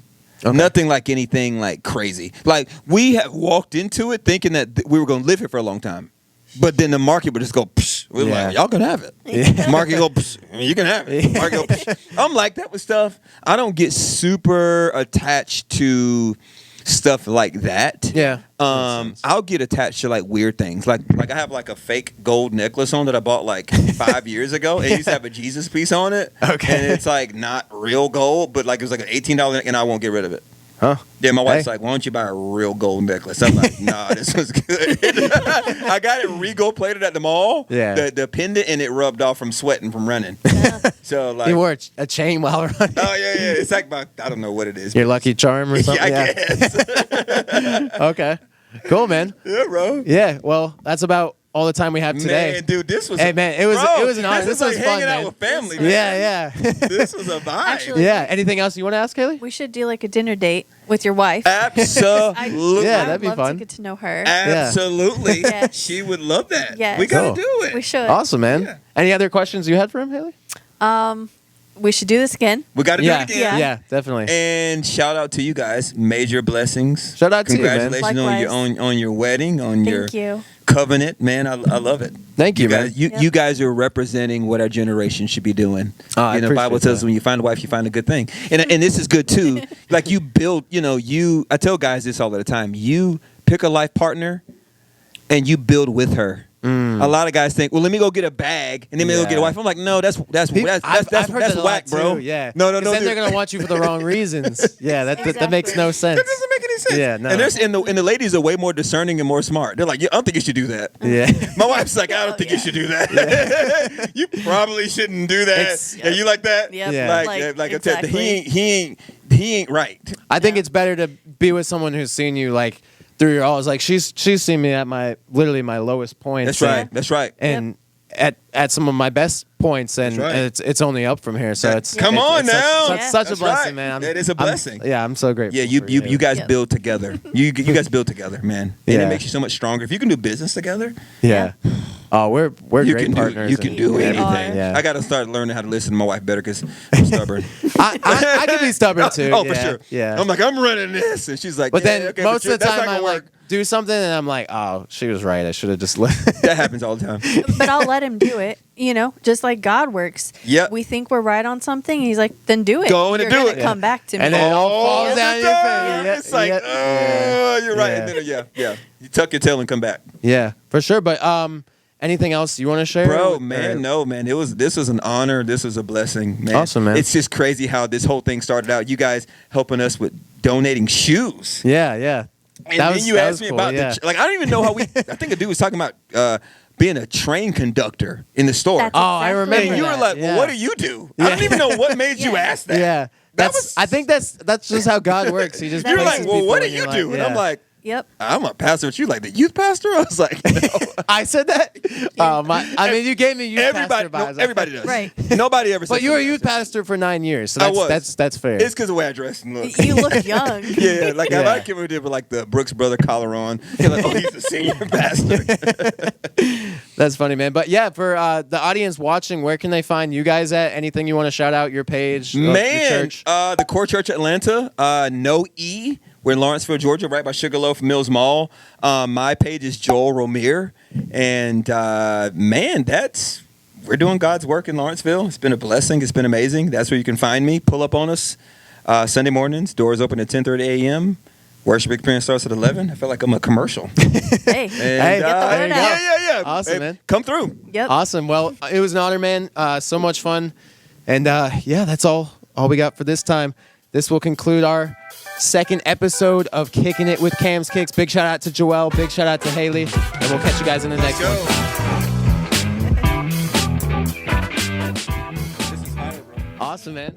Okay. Nothing like anything like crazy. Like we have walked into it thinking that we were going to live here for a long time. But then the market would just go, psh. We're Yeah. like, y'all can have it. Yeah. Market go, psh. You can have it. Market go, psh. I'm like that with stuff. I don't get super attached to stuff like that. Yeah. I'll get attached to like weird things. Like I have like a fake gold necklace on that I bought like 5 years ago. It used to have a Jesus piece on it. Okay. And it's like not real gold, but like it was like an $18 and I won't get rid of it. Huh? Yeah, my wife's like, why don't you buy a real gold necklace? I'm like, nah, this was good. I got it Regal plated at the mall. Yeah. The pendant, and it rubbed off from sweating from running. So like, You wore a chain while running. oh yeah, it's like I don't know what it is. Your lucky charm or something. Yeah, I guess. Okay. Cool, man. Yeah, bro. Yeah. Well, that's about all the time we have today. Man, dude, this was. Hey, man, it was an honor. This This was was like fun, hanging out man. with family. Man. Yeah. This was a vibe. Actually- Yeah. Anything else you want to ask, Haley? We should do like a dinner date with your wife. Absolutely. Yeah, I that'd would be love fun. to get to know her. Absolutely. Yes. She would love that. Yes. We gotta Cool. do it. We should. Awesome, man. Yeah. Any other questions you had for him, Haley? We should do this again. We gotta do Yeah. it again. Yeah, definitely. And shout out to you guys. Major blessings. Shout out to you, man. Congratulations on your Likewise. on your wedding, on your Thank you. covenant, man. I love it. Thank you, guys. man. You guys are representing what our generation should be doing. Oh, I the Bible appreciate tells us that. when you find a wife, you find a good thing. And this is good too. Like you build, I tell guys this all the time. You pick a life partner and you build with her. A lot of guys think, well, let me go get a bag and then maybe go get a wife. I'm like, no, that's I've heard that a whack, lot, bro. too, yeah. No, Then they're gonna want you for the wrong reasons. Yeah, that makes no sense. That doesn't make any sense. Yeah, no. And the ladies are way more discerning and more smart. They're like, I don't think you should do that. Yeah. My wife's like, I don't think you should do that. You probably shouldn't do that. It's- And you like that? Yep. Yeah. Like exactly. I said, he ain't right. I think it's better to be with someone who's seen you like through your alls. Like she's seen me at literally my lowest points. That's right. That's right. And at some of my best points, and That's right. it's only up from here. So it's Come it's- on it's now. such, such a That's blessing, right. man. That is a blessing. I'm so grateful. Yeah, for you guys Yep. build together. You guys build together, man. And Yeah. it makes you so much stronger. If you can do business together, Yeah. Oh, we're you great can partners. do you can and do everything. anything. Yeah. I got to start learning how to listen to my wife better because I'm stubborn. I can be stubborn too. Oh, yeah, for sure. Yeah. I'm like, I'm running this, and she's like, But yeah, then okay, most but of the that's time not I gonna like work. do something and I'm like, oh, she was right. I should have just listened. That happens all the time. But I'll let him do it, just like God works. Yep. We think we're right on something. And he's like, then do it. Go on and You're do gonna it. come back to me. And then it all falls the down your time. face. Yeah, It's like, yeah, oh, you're right. yeah. And then, you tuck your tail and come back. Yeah, for sure. But anything else you want to share? Bro, Or- man, no, man. This was an honor. This was a blessing, man. Awesome, man. It's just crazy how this whole thing started out. You guys helping us with donating shoes. Yeah, yeah. And That then was- you that asked was me cool, about yeah. I don't even know how I think a dude was talking about being a train conductor in the store. That's Oh, I exactly remember And you were that, like, yeah. well, what do you do? I don't even know what made you ask that. Yeah. I think that's just how God works. He just You're You're places like, well, people what do in your you life. do? And Yeah. I'm like, Yep. I'm a pastor. But you like the youth pastor? I was like, no. I said that. You gave me youth pastor vibes. Everybody does. Right. Nobody ever. But said you were a something youth like that. pastor for 9 years, so I was. that's fair. It's because of the way I dress and look. You look young. Yeah, like Yeah. I like him we did with like the Brooks brother collar on. You're like, oh, he's a senior pastor. That's funny, man. But yeah, for the audience watching, where can they find you guys at? Anything you want to shout out? Your page, your Man, church? the Core Church Atlanta, No E. We're in Lawrenceville, Georgia, right by Sugarloaf Mills Mall. My page is Joel Romere, and man, we're doing God's work in Lawrenceville. It's been a blessing. It's been amazing. That's where you can find me. Pull up on us Sunday mornings. Doors open at 10:30 a.m. Worship experience starts at 11. I feel like I'm a commercial. Hey. And, Hey, get the word there you out. go. Yeah. Awesome, Hey, man. Come through. Yep. Awesome. Well, it was an honor, man. So much fun, and yeah, that's all we got for this time. This will conclude our second episode of Kicking It with Cam's Kicks. Big shout out to Joel. Big shout out to Haley, and we'll catch you guys in the next one. This is fire, bro. Awesome, man.